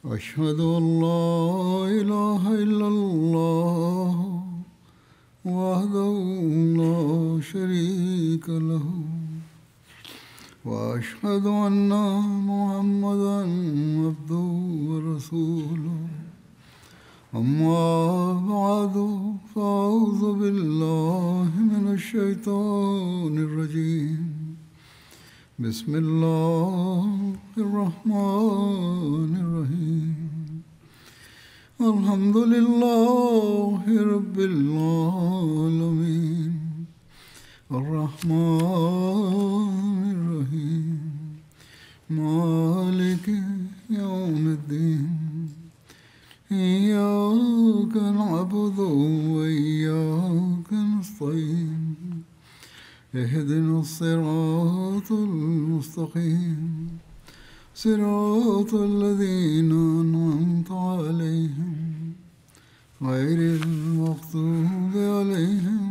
أشهد أن لا إله إلا الله وحده لا شريك له وأشهد أن محمدا عبده ورسوله أما بعد فأعوذ بالله من الشيطان الرجيم بسم الله الرحمن الرحيم الحمد لله رب العالمين الرحمن الرحيم مالك يوم الدين إياك نعبد وإياك نستعين اهدنا الصراط المستقيم صراط الذين أنعمت عليهم غير المغضوب عليهم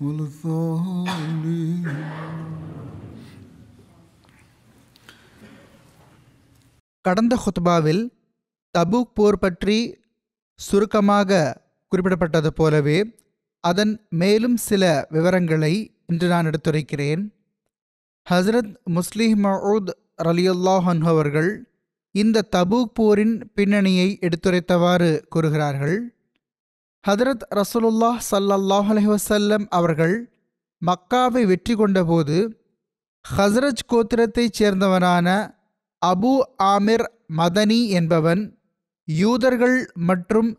ولا الضالين. கடந்த ஹுத்பாவில் தபூக் போர் பற்றி சுருக்கமாக குறிப்பிடப்பட்டது போலவே அதன் மேலும் சில விவரங்களை இன்று நான் எடுத்துரைக்கிறேன். ஹஸ்ரத் முஸ்லிம் மஊத் ரலியல்லாஹு அன்ஹு அவர்கள் இந்த தபூக் போரின் பின்னணியை எடுத்துரைத்தவாறு கூறுகிறார்கள். ஹதரத் ரசூலுல்லாஹ் ஸல்லல்லாஹு அலைஹி வஸல்லம் அவர்கள் மக்காவை வெற்றி கொண்டபோது ஹஸ்ரஜ் கோத்திரத்தைச் சேர்ந்தவனான அபு ஆமிர் மதனி என்பவன் யூதர்கள் மற்றும்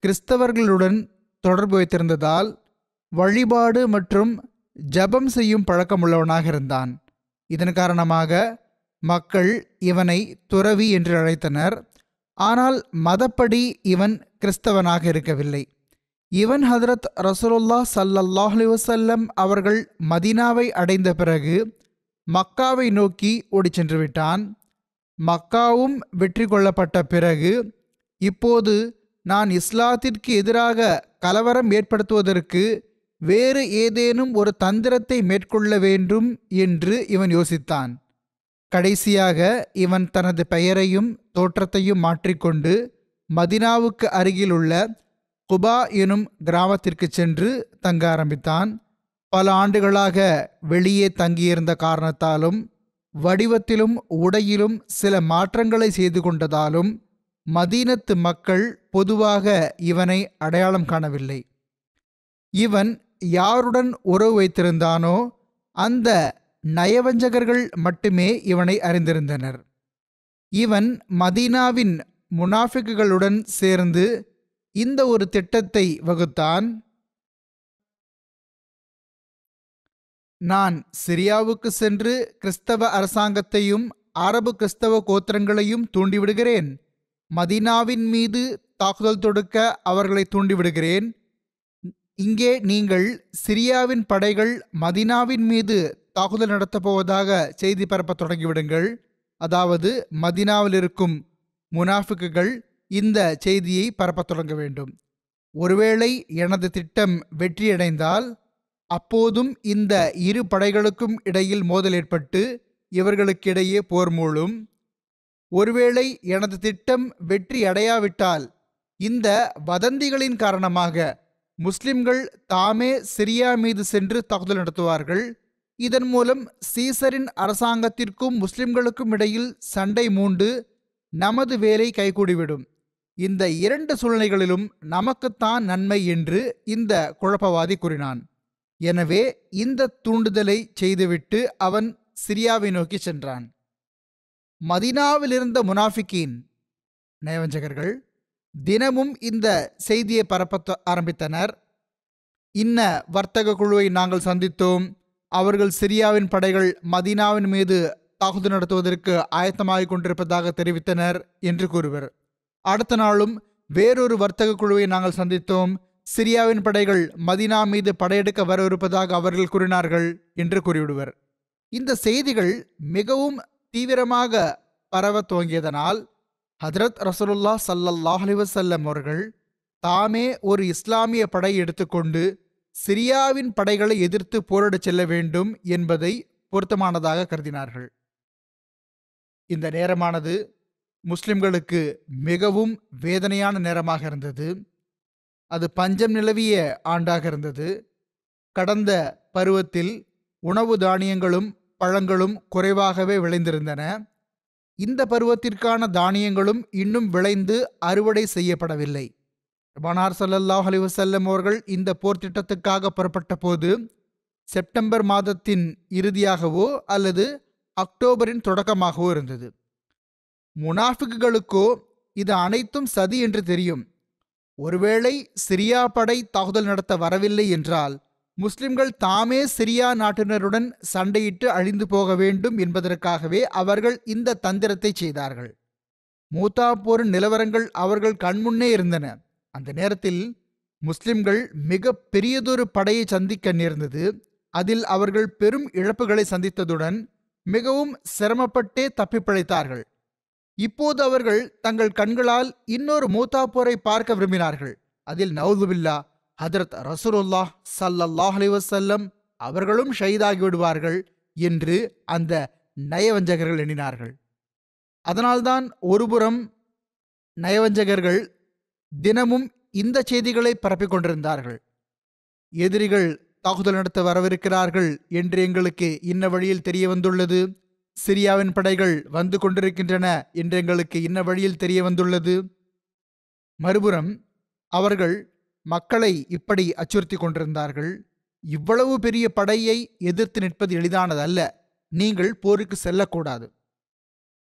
கிறிஸ்தவர்களுடன் தொடர்பு வைத்திருந்ததால் வழிபாடு மற்றும் ஜபம் செய்யும் பழக்கமுள்ளவனாக இருந்தான். இதன் காரணமாக மக்கள் இவனை துறவி என்று அழைத்தனர். ஆனால் மதப்படி இவன் கிறிஸ்தவனாக இருக்கவில்லை. இவன் ஹதரத் ரசூலுல்லாஹ் ஸல்லல்லாஹு அலைஹி வஸல்லம் அவர்கள் மதீனாவை அடைந்த பிறகு மக்காவை நோக்கி ஓடிச் சென்று விட்டான். மக்காவும் வெற்றி கொள்ளப்பட்ட பிறகு இப்போது நான் இஸ்லாத்திற்கு எதிராக கலவரம் ஏற்படுத்துவதற்கு வேறு ஏதேனும் ஒரு தந்திரத்தை மேற்கொள்ள வேண்டும் என்று இவன் யோசித்தான். கடைசியாக இவன் தனது பெயரையும் தோற்றத்தையும் மாற்றிக்கொண்டு மதினாவுக்கு அருகிலுள்ள குபா எனும் கிராமத்திற்கு சென்று தங்க ஆரம்பித்தான். பல ஆண்டுகளாக வெளியே தங்கியிருந்த காரணத்தாலும் வடிவத்திலும் உடையிலும் சில மாற்றங்களை செய்து கொண்டதாலும் மதீனத்து மக்கள் பொதுவாக இவனை அடையாளம் காணவில்லை. இவன் யாருடன் உறவு வைத்திருந்தானோ அந்த நயவஞ்சகர்கள் மட்டுமே இவனை அறிந்திருந்தனர். இவன் மதீனாவின் முனாஃபிக்குகளுடன் சேர்ந்து இந்த ஒரு திட்டத்தை வகுத்தான். நான் சிரியாவுக்கு சென்று கிறிஸ்தவ அரசாங்கத்தையும் அரபு கிறிஸ்தவ கோத்திரங்களையும் தூண்டிவிடுகிறேன். மதீனாவின் மீது தாக்குதல் தொடுக்க அவர்களை தூண்டிவிடுகிறேன். இங்கே நீங்கள் சிரியாவின் படைகள் மதீனாவின் மீது தாக்குதல் நடத்தப் போவதாக செய்தி பரப்ப தொடங்கிவிடுங்கள். அதாவது மதீனாவில் இருக்கும் முனாஃபிக்குகள் இந்த செய்தியை பரப்பத் தொடங்க வேண்டும். ஒருவேளை எனது திட்டம் வெற்றியடைந்தால் அப்போதும் இந்த இரு படைகளுக்கும் இடையில் மோதல் ஏற்பட்டு இவர்களுக்கிடையே போர் மூளும். ஒருவேளை எனது திட்டம் வெற்றி அடையாவிட்டால் இந்த வதந்திகளின் காரணமாக முஸ்லிம்கள் தாமே சிரியா மீது சென்று தாக்குதல் நடத்துவார்கள். இதன் மூலம் சீசரின் அரசாங்கத்திற்கும் முஸ்லிம்களுக்கும் இடையில் சண்டை மூண்டு நமது வேலை கைகூடிவிடும். இந்த இரண்டு சூழ்நிலைகளிலும் நமக்குத்தான் நன்மை என்று இந்த குழப்பவாதி கூறினான். எனவே இந்த தூண்டுதலை செய்துவிட்டு அவன் சிரியாவை நோக்கி சென்றான். மதீனாவில் இருந்த முனாஃபிகீன் நயவஞ்சகர்கள் தினமும் இந்த செய்தியை பரப்ப ஆரம்பித்தனர். இன்ன வர்த்தக குழுவை நாங்கள் சந்தித்தோம். அவர்கள் சிரியாவின் படைகள் மதீனாவின் மீது தாக்குதல் நடத்துவதற்கு ஆயத்தமாகிக் கொண்டிருப்பதாக தெரிவித்தனர் என்று கூறுவர். அடுத்த நாளும் வேறொரு வர்த்தக குழுவை நாங்கள் சந்தித்தோம். சிரியாவின் படைகள் மதீனா மீது படையெடுக்க வரவிருப்பதாக அவர்கள் கூறினார்கள் என்று கூறிவிடுவர். இந்த செய்திகள் மிகவும் தீவிரமாக பரவ துவங்கியதனால் ஹஜ்ரத் ரசூலுல்லாஹ் ஸல்லல்லாஹு அலைஹி வஸல்லம் அவர்கள் தாமே ஒரு இஸ்லாமிய படை எடுத்துக்கொண்டு சிரியாவின் படைகளை எதிர்த்து போரிடச் செல்ல வேண்டும் என்பதை பொருத்தமானதாக கருதினார்கள். இந்த நேரமானது முஸ்லிம்களுக்கு மிகவும் வேதனையான நேரமாக இருந்தது. அது பஞ்சம் நிலவிய ஆண்டாக இருந்தது. கடந்த பருவத்தில் உணவு தானியங்களும் பழங்களும் குறைவாகவே விளைந்திருந்தன. இந்த பருவத்திற்கான தானியங்களும் இன்னும் விளைந்து அறுவடை செய்யப்படவில்லை. பெருமானார் ஸல்லல்லாஹு அலைஹி வஸல்லம் அவர்கள் இந்த போர் திட்டத்துக்காக புறப்பட்ட போது செப்டம்பர் மாதத்தின் இறுதியாகவோ அல்லது அக்டோபரின் தொடக்கமாகவோ இருந்தது. முனாஃபிக்குகளுக்கோ இது அனைத்தும் சதி என்று தெரியும். ஒருவேளை சிரியா படை தாக்குதல் நடத்த வரவில்லை என்றால் முஸ்லிம்கள் தாமே சிரியா நாட்டினருடன் சண்டையிட்டு அழிந்து போக வேண்டும் என்பதற்காகவே அவர்கள் இந்த தந்திரத்தை செய்தார்கள். மூத்தா போரின் நிலவரங்கள் அவர்கள் கண்முன்னே இருந்தன. அந்த நேரத்தில் முஸ்லிம்கள் மிக பெரியதொரு படையை சந்திக்க நேர்ந்தது. அதில் அவர்கள் பெரும் இழப்புகளை சந்தித்ததுடன் மிகவும் சிரமப்பட்டே தப்பிப்பிழைத்தார்கள். இப்போது அவர்கள் தங்கள் கண்களால் இன்னொரு மூத்தா போரை பார்க்க விரும்பினார்கள். அதில் நவுதுபில்லா ஹதரத் ரசூலுல்லாஹ் ஸல்லல்லாஹு அலைஹி வஸல்லம் அவர்களும் ஷஹீதாகி விடுவார்கள் என்று அந்த நயவஞ்சகர்கள் எண்ணினார்கள். அதனால்தான் ஒருபுறம் நயவஞ்சகர்கள் தினமும் இந்த செய்திகளை பரப்பிக் கொண்டிருந்தார்கள். எதிரிகள் தாக்குதல் நடத்த வரவிருக்கிறார்கள் என்று எங்களுக்கு இன்ன வழியில் தெரிய வந்துள்ளது. சிரியாவின் படைகள் வந்து கொண்டிருக்கின்றன என்று எங்களுக்கு இன்ன வழியில் தெரிய வந்துள்ளது. மறுபுறம் அவர்கள் மக்களை இப்படி அச்சுறுத்தி கொண்டிருந்தார்கள். இவ்வளவு பெரிய படையை எதிர்த்து நிற்பது எளிதானதல்ல. நீங்கள் போருக்கு செல்லக்கூடாது.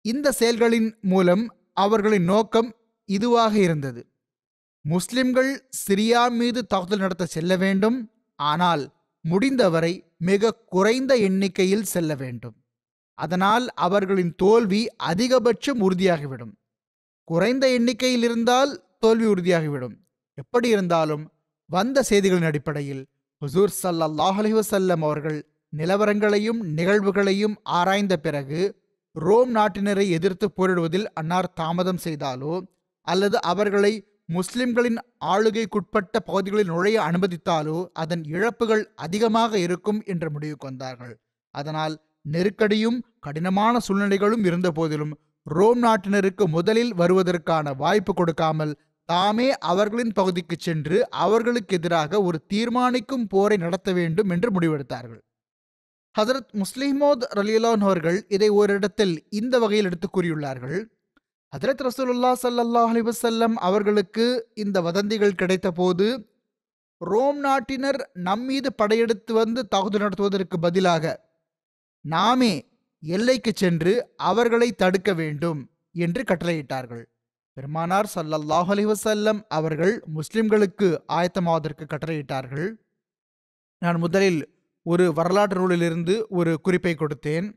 இந்த செயல்களின் மூலம் அவர்களின் நோக்கம் இதுவாக இருந்தது. முஸ்லிம்கள் சிரியா மீது தாக்குதல் நடத்த செல்ல வேண்டும். ஆனால் முடிந்தவரை மிக குறைந்த எண்ணிக்கையில் செல்ல வேண்டும். அதனால் அவர்களின் தோல்வி அதிகபட்சம் உறுதியாகிவிடும். குறைந்த எண்ணிக்கையில் இருந்தால் தோல்வி உறுதியாகிவிடும். எப்படி இருந்தாலும் வந்த செய்திகளின் அடிப்படையில் ஹுசூர் ஸல்லல்லாஹு அலைஹி வஸல்லம் அவர்கள் நிலவரங்களையும் நிகழ்வுகளையும் ஆராய்ந்த பிறகு ரோம் நாட்டினரை எதிர்த்து போரிடுவதில் அன்னார் தாமதம் செய்தாலோ அல்லது அவர்களை முஸ்லிம்களின் ஆளுகைக்குட்பட்ட பகுதிகளில் நுழைய அனுமதித்தாலோ அதன் இழப்புகள் அதிகமாக இருக்கும் என்ற முடிவுக்கு வந்தார்கள். அதனால் நெருக்கடியும் கடினமான சூழ்நிலைகளும் இருந்த போதிலும் ரோம் நாட்டினருக்கு முதலில் வருவதற்கான வாய்ப்பு கொடுக்காமல் தாமே அவர்களின் பகுதிக்கு சென்று அவர்களுக்கு எதிராக ஒரு தீர்மானிக்கும் போரை நடத்த வேண்டும் என்று முடிவெடுத்தார்கள். ஹதரத் முஸ்லிமோத் ரலியல்லாஹு அன்ஹு அவர்கள் இதை ஓரிடத்தில் இந்த வகையில் எடுத்து கூறியுள்ளார்கள். ஹதரத் ரசூலுல்லாஹ் ஸல்லல்லாஹு அலைஹி வஸல்லம் அவர்களுக்கு இந்த வதந்திகள் கிடைத்த போது ரோம் நாட்டினர் நம்மீது படையெடுத்து வந்து தாக்குதல் நடத்துவதற்கு பதிலாக நாமே எல்லைக்கு சென்று அவர்களை தடுக்க வேண்டும் என்று கட்டளையிட்டார்கள். பெருமானார் ஸல்லல்லாஹு அலைஹி வஸல்லம் அவர்கள் முஸ்லிம்களுக்கு ஆயத்தமாவதற்கு கட்டளையிட்டார்கள். நான் முதலில் ஒரு வரலாற்று நூலிலிருந்து ஒரு குறிப்பை கொடுத்தேன்.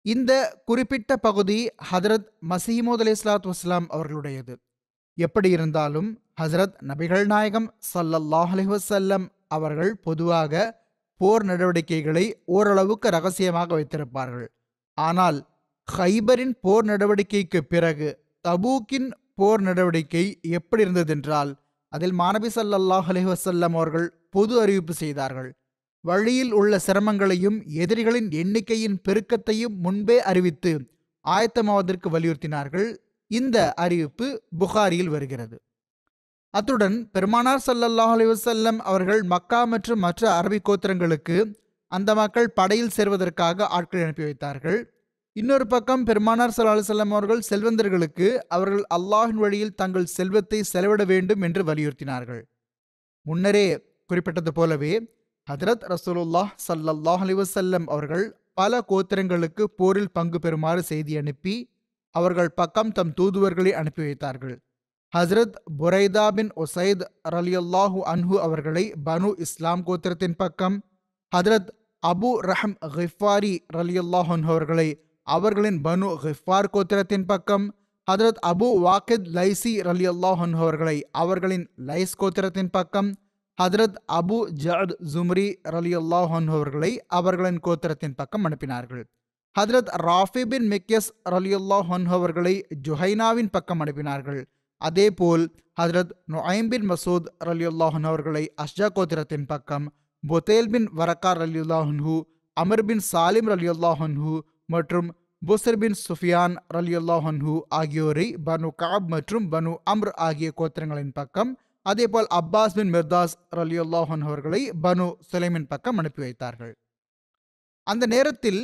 இந்த குறிப்பிட்ட பகுதி ஹதரத் மசீமோத் அலைஹிஸ்ஸலாத்து வஸ்ஸலாம் அவர்களுடையது. எப்படி இருந்தாலும் ஹசரத் நபிகள் நாயகம் ஸல்லல்லாஹு அலைஹி வஸல்லம் அவர்கள் பொதுவாக போர் நடவடிக்கைகளை ஓரளவுக்கு ரகசியமாக வைத்திருப்பார்கள். ஆனால் ஹைபரின் போர் நடவடிக்கைக்கு பிறகு தபூக்கின் போர் நடவடிக்கை எப்படி இருந்ததென்றால் அதில் மாநபி ஸல்லல்லாஹு அலைஹி வஸல்லம் அவர்கள் பொது அறிவிப்பு செய்தார்கள். வழியில் உள்ள சிரமங்களையும் எதிரிகளின் எண்ணிக்கையின் பெருக்கத்தையும் முன்பே அறிவித்து ஆயத்தமாவதற்கு வலியுறுத்தினார்கள். இந்த அறிவிப்பு புகாரியில் வருகிறது. அத்துடன் பெருமானார் ஸல்லல்லாஹு அலைஹி வஸல்லம் அவர்கள் மக்கா மற்றும் மற்ற அரபி கோத்திரங்களுக்கு அந்த மக்கள் படையில் சேர்வதற்காக ஆட்களை அனுப்பி வைத்தார்கள். இன்னொரு பக்கம் பெருமானார் ஸல்லல்லாஹு அலைஹி வஸல்லம் அவர்கள் செல்வந்தர்களுக்கு அவர்கள் அல்லாஹ்வின் வழியில் தங்கள் செல்வத்தை செலவிட வேண்டும் என்று வலியுறுத்தினார்கள். முன்னரே குறிப்பிட்டது போலவே ஹதரத் ரசூலுல்லாஹ் ஸல்லல்லாஹு அலைஹி வஸல்லம் அவர்கள் பல கோத்திரங்களுக்கு போரில் பங்கு பெறுமாறு செய்தி அனுப்பி அவர்கள் பக்கம் தம் தூதுவர்களை அனுப்பி வைத்தார்கள். ஹசரத் புரைதா பின் உசைத் ரலியல்லாஹு அன்ஹு அவர்களை பனு இஸ்லாம் கோத்திரத்தின் பக்கம், ஹதரத் அபு ரஹம் கிஃபாரி ரலியல்லாஹு அன்ஹு அவர்களை அவர்களின் பனு கிஃபார் கோத்திரத்தின் பக்கம், ஹதரத் அபு வாக்கித் லைசி ரலியல்லாஹு அன்ஹு அவர்களை அவர்களின் லைஸ் கோத்திரத்தின் பக்கம், ஹதரத் அபு ஜஅத் ஜும்ரி ரலியல்லாஹு அன்ஹு அவர்களை அவர்களின் கோத்திரத்தின் பக்கம் அனுப்பினார்கள். ஹதரத் ராஃபி பின் மிக்யஸ் ரலியல்லாஹு அன்ஹு அவர்களை ஜுஹைனாவின் பக்கம் அனுப்பினார்கள். அதேபோல் ஹதரத் நுஐம் பின் மசூத் ரலியல்லாஹு அன்ஹு அவர்களை அஷ்ஜா கோத்திரத்தின் பக்கம், புத்தேல் பின் வரக்கார் ரலியல்லாஹு அன்ஹு, அமர் பின் சாலிம் ரலியல்லாஹு அன்ஹு மற்றும் புஸ்ர் பின் சுஃபியான் ரலியல்லாஹு அன்ஹு ஆகியோரை பனு கஅப் மற்றும் பனு அம்ர் ஆகிய கோத்திரங்களின் பக்கம், அதேபோல் அப்பாஸ் பின் மிர்தாஸ் ரலியல்லாஹு அன்ஹு அவர்களை பனு சுலைமின் பக்கம் அனுப்பி வைத்தார்கள். அந்த நேரத்தில்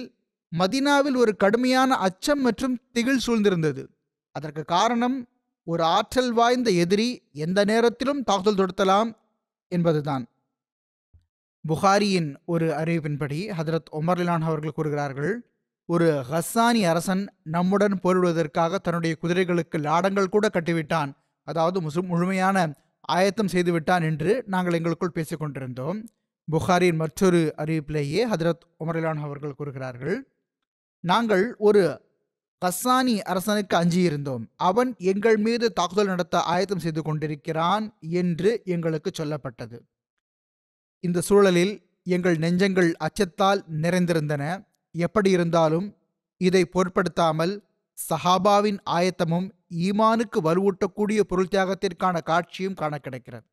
மதீனாவில் ஒரு கடுமையான அச்சம் மற்றும் திகில் சூழ்ந்திருந்தது. அதற்கு காரணம், ஒரு ஆற்றல் வாய்ந்த எதிரி எந்த நேரத்திலும் தாக்குதல் தொடுத்தலாம் என்பதுதான். புகாரியின் ஒரு அறிவிப்பின்படி ஹதரத் உமர் ரலியல்லாஹு அன்ஹு அவர்கள் கூறுகிறார்கள், ஒரு ஹஸ்ஸானி அரசன் நம்முடன் போரிடுவதற்காக தன்னுடைய குதிரைகளுக்கு லாடங்கள் கூட கட்டிவிட்டான், அதாவது முழுமையான ஆயத்தம் செய்துவிட்டான் என்று நாங்கள் எங்களுக்குள் பேசிக் கொண்டிருந்தோம். புகாரியின் மற்றொரு அறிவிப்பிலேயே ஹதரத் உமர் ரலியல்லாஹு அன்ஹு அவர்கள் கூறுகிறார்கள், நாங்கள் ஒரு கஸ்ஸானி அரசனுக்கு அஞ்சியிருந்தோம், அவன் எங்கள் மீது தாக்குதல் நடத்த ஆயத்தம் செய்து கொண்டிருக்கிறான் என்று எங்களுக்கு சொல்லப்பட்டது. இந்த சூழலில் எங்கள் நெஞ்சங்கள் அச்சத்தால் நிறைந்திருந்தன. எப்படி இருந்தாலும் இதை பொருட்படுத்தாமல் சஹாபாவின் ஆயத்தமும் ஈமானுக்கு வலுவூட்டக்கூடிய பொருள் தியாகத்திற்கான காட்சியும் காண கிடைக்கிறது.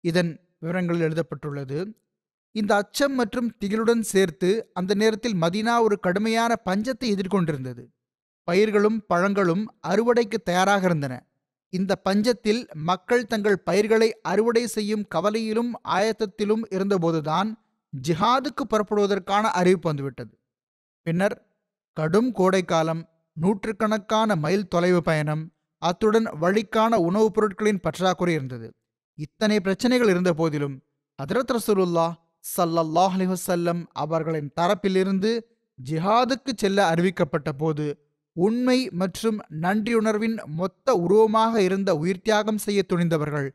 இதன் விவரங்களில் எழுதப்பட்டுள்ளது. இந்த அச்சம் மற்றும் திகிலுடன் சேர்த்து அந்த நேரத்தில் மதீனா ஒரு கடுமையான பஞ்சத்தை எதிர்கொண்டிருந்தது. பயிர்களும் பழங்களும் அறுவடைக்கு தயாராக இருந்தன. இந்த பஞ்சத்தில் மக்கள் தங்கள் பயிர்களை அறுவடை செய்யும் கவலையிலும் ஆயத்தத்திலும் இருந்தபோதுதான் ஜிஹாதுக்கு புறப்படுவதற்கான அறிவிப்பு வந்துவிட்டது. பின்னர் கடும் கோடைக்காலம், நூற்றுக்கணக்கான மைல் தொலைவு பயணம், அத்துடன் வழிக்கான உணவுப் பொருட்களின் பற்றாக்குறை இருந்தது. இத்தனை பிரச்சனைகள் இருந்த போதிலும் ஹதரத் ரசூலுல்லாஹ் ஸல்லல்லாஹு அலைஹி வஸல்லம் அவர்களின் தரப்பிலிருந்து ஜிஹாதுக்கு செல்ல அறிவிக்கப்பட்ட போது உண்மை மற்றும் நன்றியுணர்வின் மொத்த உருவமாக இருந்த உயிர்த்தியாகம் செய்ய துணிந்தவர்கள்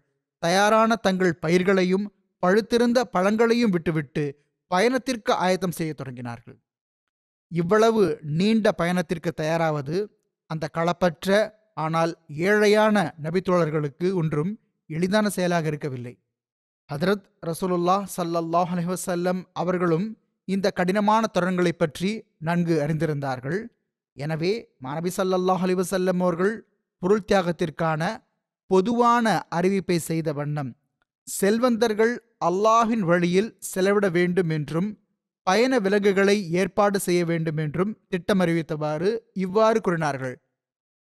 தயாரான தங்கள் பயிர்களையும் பழுத்திருந்த பழங்களையும் விட்டுவிட்டு பயணத்திற்கு ஆயத்தம் செய்ய தொடங்கினார்கள். இவ்வளவு நீண்ட பயணத்திற்கு தயாராவது அந்த களப்பற்ற ஆனால் ஏழையான நபித்தோழர்களுக்கு ஒன்றும் எளிதான செயலாக இருக்கவில்லை. ஹதரத் ரசூலுல்லாஹ் ஸல்லல்லாஹு அலைஹி வஸல்லம் அவர்களும் இந்த கடினமான தருணங்களை பற்றி நன்கு அறிந்திருந்தார்கள். எனவே மாநபி ஸல்லல்லாஹு அலைஹி வஸல்லம் அவர்கள் பொருள் தியாகத்திற்கான பொதுவான அறிவிப்பை செய்த வண்ணம் செல்வந்தர்கள் அல்லாஹ்வின் வழியில் செலவிட வேண்டும் என்றும் பயண விலங்குகளை ஏற்பாடு செய்ய வேண்டும் என்றும் திட்டம் அறிவித்தவாறு இவ்வாறு கூறினார்கள்: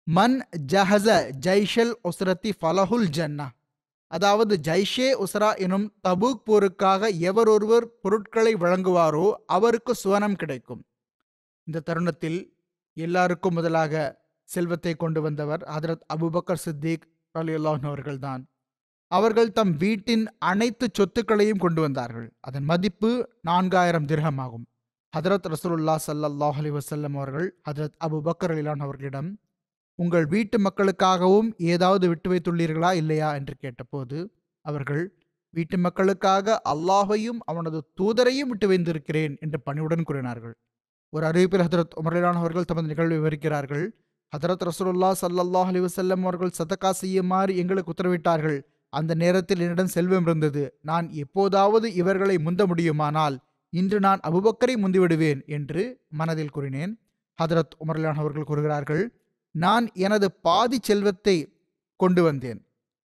மன் ஜஹஸ ஜைஷல் உஸ்ரத்தி ஃபலஹுல் ஜன்னா, அதாவது ஜைஷே உஸ்ரா எனும் தபூக் போருக்காக எவர் ஒருவர் பொருட்களை வழங்குவாரோ அவருக்கு சுவனம் கிடைக்கும். இந்த தருணத்தில் எல்லாருக்கும் முதலாக செல்வத்தை கொண்டு வந்தவர் ஹதரத் அபூபக்கர் சித்திக் ரலியல்லாஹு அன்ஹு அவர்கள்தான். அவர்கள் தம் வீட்டின் அனைத்து சொத்துக்களையும் கொண்டு வந்தார்கள். அதன் மதிப்பு 4000 திர்ஹம் ஆகும். ஹதரத் ரசூலுல்லாஹ் ஸல்லல்லாஹு அலைஹி வஸல்லம் அவர்கள் ஹதரத் அபூபக்கர் ரலியல்லாஹு அன்ஹு அவர்களிடம், உங்கள் வீட்டு மக்களுக்காகவும் ஏதாவது விட்டு வைத்துள்ளீர்களா இல்லையா என்று கேட்டபோது அவர்கள், வீட்டு மக்களுக்காக அல்லாஹையும் அவனது தூதரையும் விட்டு வைத்திருக்கிறேன் என்று பணிவுடன் கூறினார்கள். ஒரு அறிவிப்பில் ஹதரத் உமர் ரலியல்லாஹு அன்ஹு அவர்கள் தமது நிகழ்வை விவரிக்கிறார்கள். ஹதரத் ரசூலுல்லாஹ் ஸல்லல்லாஹு அலைஹி வஸல்லம் அவர்கள் சதகா செய்யுமாறு எங்களுக்கு உத்தரவிட்டார்கள். அந்த நேரத்தில் என்னிடம் செல்வம் இருந்தது. நான் எப்போதாவது இவர்களை முந்த முடியுமானால் இன்று நான் அபூபக்கரை முந்திவிடுவேன் என்று மனதில் கூறினேன். ஹதரத் உமர் ரலியல்லாஹு அன்ஹு அவர்கள் கூறுகிறார்கள், நான் எனது பாதி செல்வத்தை கொண்டு வந்தேன்.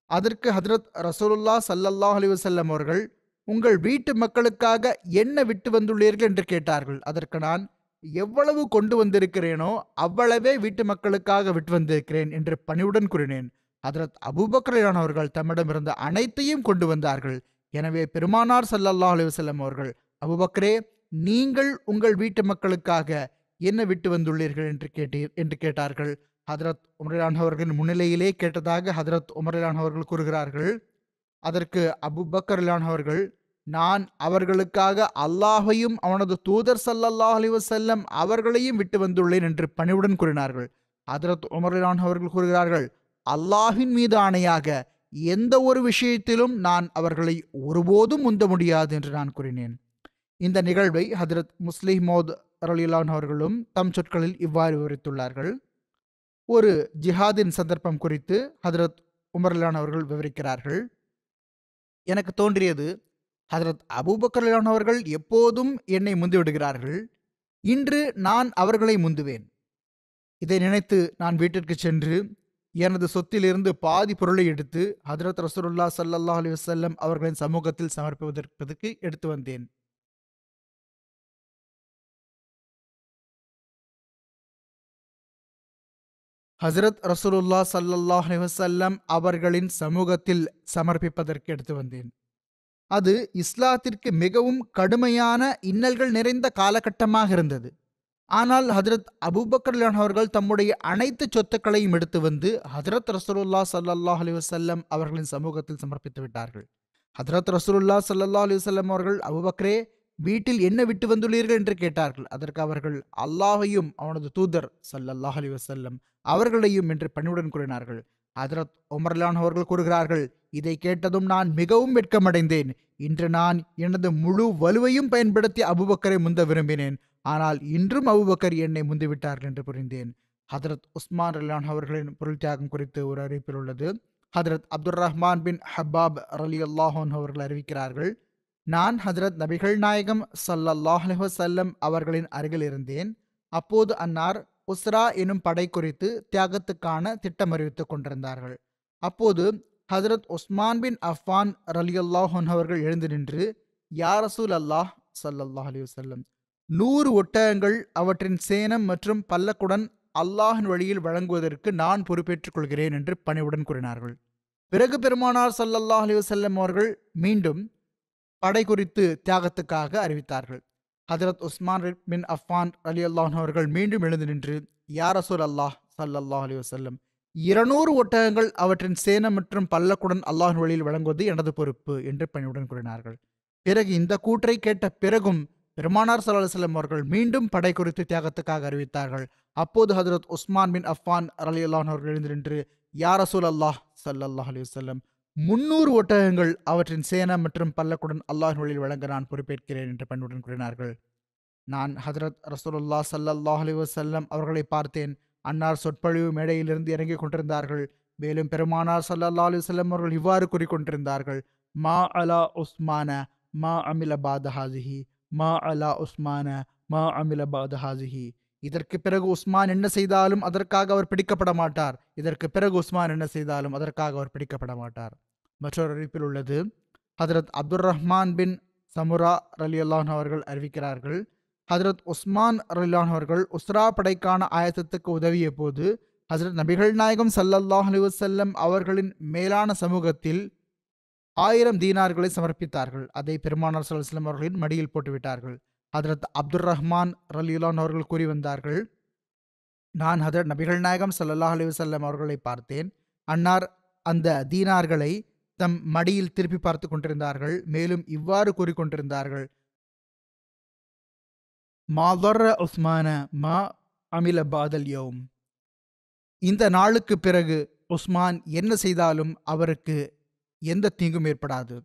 அதற்கு ஹதரத் ரசூலுல்லாஹ் ஸல்லல்லாஹு அலைஹி வஸல்லம் அவர்கள், உங்கள் வீட்டு மக்களுக்காக என்ன விட்டு வந்துள்ளீர்கள் என்று கேட்டார்கள். அதற்கு நான் எவ்வளவு கொண்டு வந்திருக்கிறேனோ அவ்வளவே வீட்டு மக்களுக்காக விட்டு வந்திருக்கிறேன் என்று பணிவுடன் கூறினேன். ஹதரத் அபூபக்கர் ரலியல்லாஹு அன்ஹு அவர்கள் தம்மிடம் இருந்த அனைத்தையும் கொண்டு வந்தார்கள். எனவே பெருமானார் ஸல்லல்லாஹு அலைஹி வஸல்லம் அவர்கள், அபூபக்கரே, நீங்கள் உங்கள் வீட்டு மக்களுக்காக என்ன விட்டு வந்துள்ளீர்கள் என்று கேட்டார்கள். ஹதரத் உமர் ரலியல்லாஹு அன்ஹு அவர்களின் முன்னிலையிலே கேட்டதாக ஹதரத் உமர் ரலியல்லாஹு அன்ஹு அவர்கள் கூறுகிறார்கள். அதற்கு அபூபக்கர் ரலியல்லாஹு அன்ஹு அவர்கள், நான் அவர்களுக்காக அல்லாஹையும் அவனது தூதர் ஸல்லல்லாஹு அலைஹி வஸல்லம் அவர்களையும் விட்டு வந்துள்ளேன் என்று பணிவுடன் கூறினார்கள். ஹதரத் உமர் ரலியல்லாஹு அன்ஹு அவர்கள் கூறுகிறார்கள், அல்லாஹ்வின் மீது ஆணையாக எந்த ஒரு விஷயத்திலும் நான் அவர்களை ஒருபோதும் முந்த முடியாது என்று நான் கூறினேன். இந்த நிகழ்வை ஹதரத் முஸ்லிம் மௌத் ரலியல்லாஹு அன்ஹு அவர்களும் தம் சொற்களில் இவ்வாறு விவரித்துள்ளார்கள். ஒரு ஜிஹாதின் சந்தர்ப்பம் குறித்து ஹதரத் உமர் ரலியல்லாஹு அன்ஹு அவர்கள் விவரிக்கிறார்கள். எனக்கு தோன்றியது, ஹதரத் அபூபக்கர் ரலியல்லாஹு அன்ஹு அவர்கள் எப்போதும் என்னை முந்திவிடுகிறார்கள், இன்று நான் அவர்களை முந்துவேன். இதை நினைத்து நான் வீட்டிற்கு சென்று எனது சொத்திலிருந்து பாதி பொருளை எடுத்து ஹதரத் ரசூலுல்லாஹ் ஸல்லல்லாஹு அலைஹி வஸல்லம் அவர்களின் சமூகத்தில் சமர்ப்பிப்பதற்கு எடுத்து வந்தேன். ஹசரத் ரசூலுல்லா ஸல்லல்லாஹு அலைஹி வஸல்லம் அவர்களின் சமூகத்தில் சமர்ப்பிப்பதற்கு எடுத்து வந்தேன். அது இஸ்லாத்திற்கு மிகவும் கடுமையான இன்னல்கள் நிறைந்த காலகட்டமாக இருந்தது. ஆனால் ஹஜ்ரத் அபூபக்கர் ரலியல்லாஹு அவர்கள் தம்முடைய அனைத்து சொத்துக்களையும் எடுத்து வந்து ஹஜ்ரத் ரசூலுல்லா ஸல்லல்லாஹு அலைஹி வஸல்லம் அவர்களின் சமூகத்தில் சமர்ப்பித்து விட்டார்கள். ஹஜ்ரத் ரசூலுல்லா ஸல்லல்லாஹு அலைஹி வஸல்லம் அவர்கள், அபூபக்கரே, வீட்டில் என்ன விட்டு வந்துள்ளீர்கள் என்று கேட்டார்கள். அதற்கு அவர்கள், அல்லாஹையும் அவனது தூதர் ஸல்லல்லாஹு அலைஹி வஸல்லம் அவர்களையும் என்று பணிவுடன் கூறினார்கள். ஹஜ்ரத் உமர் ரலியல்லாஹு அவர்கள் கூறுகிறார்கள், இதை கேட்டதும் நான் மிகவும் வெட்கமடைந்தேன். இன்று நான் எனது முழு வலுவையும் பயன்படுத்தி அபூபக்கரை முந்த விரும்பினேன். ஆனால் இன்றும் அபூபக்கர் என்னை முந்திவிட்டார்கள் என்று புரிந்தேன். ஹதரத் உஸ்மான் ரலியல்லாஹு அவர்களின் பொருள் தியாகம் குறித்து ஒரு அறிவிப்பில் உள்ளது. ஹதரத் அப்துல் ரஹ்மான் பின் ஹப்பாப் ரலியல்லாஹு அன்ஹு அவர்கள் அறிவிக்கிறார்கள், நான் ஹதரத் நபிகள் நாயகம் ஸல்லல்லாஹு அலைஹி வஸல்லம் அவர்களின் அருகில் இருந்தேன். அப்போது அன்னார் உஸ்ரா எனும் படை குறித்து தியாகத்துக்கான திட்டம் அறிவித்துக் கொண்டிருந்தார்கள். அப்போது ஹதரத் உஸ்மான் பின் அஃபான் ரலியல்லாஹு அன்ஹு அவர்கள் எழுந்து நின்று, யா ரசூல் அல்லாஹ் ஸல்லல்லாஹு அலைஹி வஸல்லம், 100 ஒட்டகங்கள் அவற்றின் சேனம் மற்றும் பல்லக்குடன் அல்லாஹின் வழியில் வழங்குவதற்கு நான் பொறுப்பேற்றுக் கொள்கிறேன் என்று பணிவுடன் கூறினார்கள். பிறகு பெருமானார் ஸல்லல்லாஹு அலைஹி வஸல்லம் அவர்கள் மீண்டும் படை குறித்து தியாகத்துக்காக அறிவித்தார்கள். ஹதரத் உஸ்மான் பின் அஃபான் ரலியல்லாஹு அன்ஹு அவர்கள் மீண்டும் எழுந்து நின்று, யா ரசூல் அல்லாஹ் ஸல்லல்லாஹு அலைஹி வஸல்லம், 200 ஒட்டகங்கள் அவற்றின் சேனம் மற்றும் பல்லக்குடன் அல்லாஹின் வழியில் வழங்குவது எனது பொறுப்பு என்று பணிவுடன் கூறினார்கள். பிறகு இந்த கூற்றை கேட்ட பிறகும் பெருமானார் ஸல்லல்லாஹு அலைஹி வஸல்லம் அவர்கள் மீண்டும் படை குறித்து தியாகத்துக்காக அறிவித்தார்கள். அப்போது ஹதரத் உஸ்மான் பின் அஃபான் ரலியல்லாஹு அன்ஹு அவர்கள் எழுந்து நின்று, யா ரசூல் அல்லாஹ் ஸல்லல்லாஹு அலைஹி வஸல்லம், 300 ஒட்டகங்கள் அவற்றின் சேனம் மற்றும் பல்லக்குடன் அல்லாஹின் வழியில் வழங்க நான் பொறுப்பேற்கிறேன் என்று பணிவுடன் கூறினார்கள். நான் ஹதரத் ரசூலுல்லாஹ் ஸல்லல்லாஹு அலைஹி வஸல்லம் அவர்களை பார்த்தேன். அன்னார் சொற்பொழிவு மேடையிலிருந்து இறங்கிக் கொண்டிருந்தார்கள். மேலும் பெருமானார் ஸல்லல்லாஹு அலைஹி வஸல்லம் அவர்கள் இவ்வாறு கூறிக்கொண்டிருந்தார்கள், மா அலா உஸ்மான மா அமில பாத ஹாசிஹி, மா அலா உஸ்மான மா அமில பாத ஹாசிஹி. இதற்கு பிறகு உஸ்மான் என்ன செய்தாலும் அதற்காக அவர் பிடிக்கப்பட மாட்டார். இதற்கு பிறகு உஸ்மான் என்ன செய்தாலும் அதற்காக அவர் பிடிக்கப்பட மாட்டார். மற்றொரு அறிவிப்பில் உள்ளது, ஹதரத் அப்துல் ரஹ்மான் பின் சமுரா ரலியல்லாஹு அன்ஹு அவர்கள் அறிவிக்கிறார்கள், ஹதரத் உஸ்மான் ரலியல்லாஹு அன்ஹு அவர்கள் உஸ்ரா படைக்கான ஆயத்தத்துக்கு உதவிய போது ஹசரத் நபிகள் நாயகம் ஸல்லல்லாஹு அலைஹி வஸல்லம் அவர்களின் மேலான சமூகத்தில் 1000 தீனார்களை சமர்ப்பித்தார்கள். அதை பெருமானார் ஸல்லல்லாஹு அலைஹி வஸல்லம் அவர்களின் மடியில் போட்டுவிட்டார்கள். ஹதரத் அப்துல் ரஹ்மான் ரலியல்லாஹு அன்ஹு அவர்கள் கூறி வந்தார்கள், நான் ஹதரத் நபிகள் நாயகம் ஸல்லல்லாஹு அலைஹி வஸல்லம் அவர்களை பார்த்தேன். அன்னார் அந்த தீனார்களை தம் மடியில் திருப்பி பார்த்து கொண்டிருந்தார்கள். மேலும் இவ்வாறு கூறிக்கொண்டிருந்தார்கள், மா தர்ர உஸ்மான மா அமில பாதல் யௌம். இந்த நாளுக்கு பிறகு உஸ்மான் என்ன செய்தாலும் அவருக்கு எந்த தீங்கும் ஏற்படாது.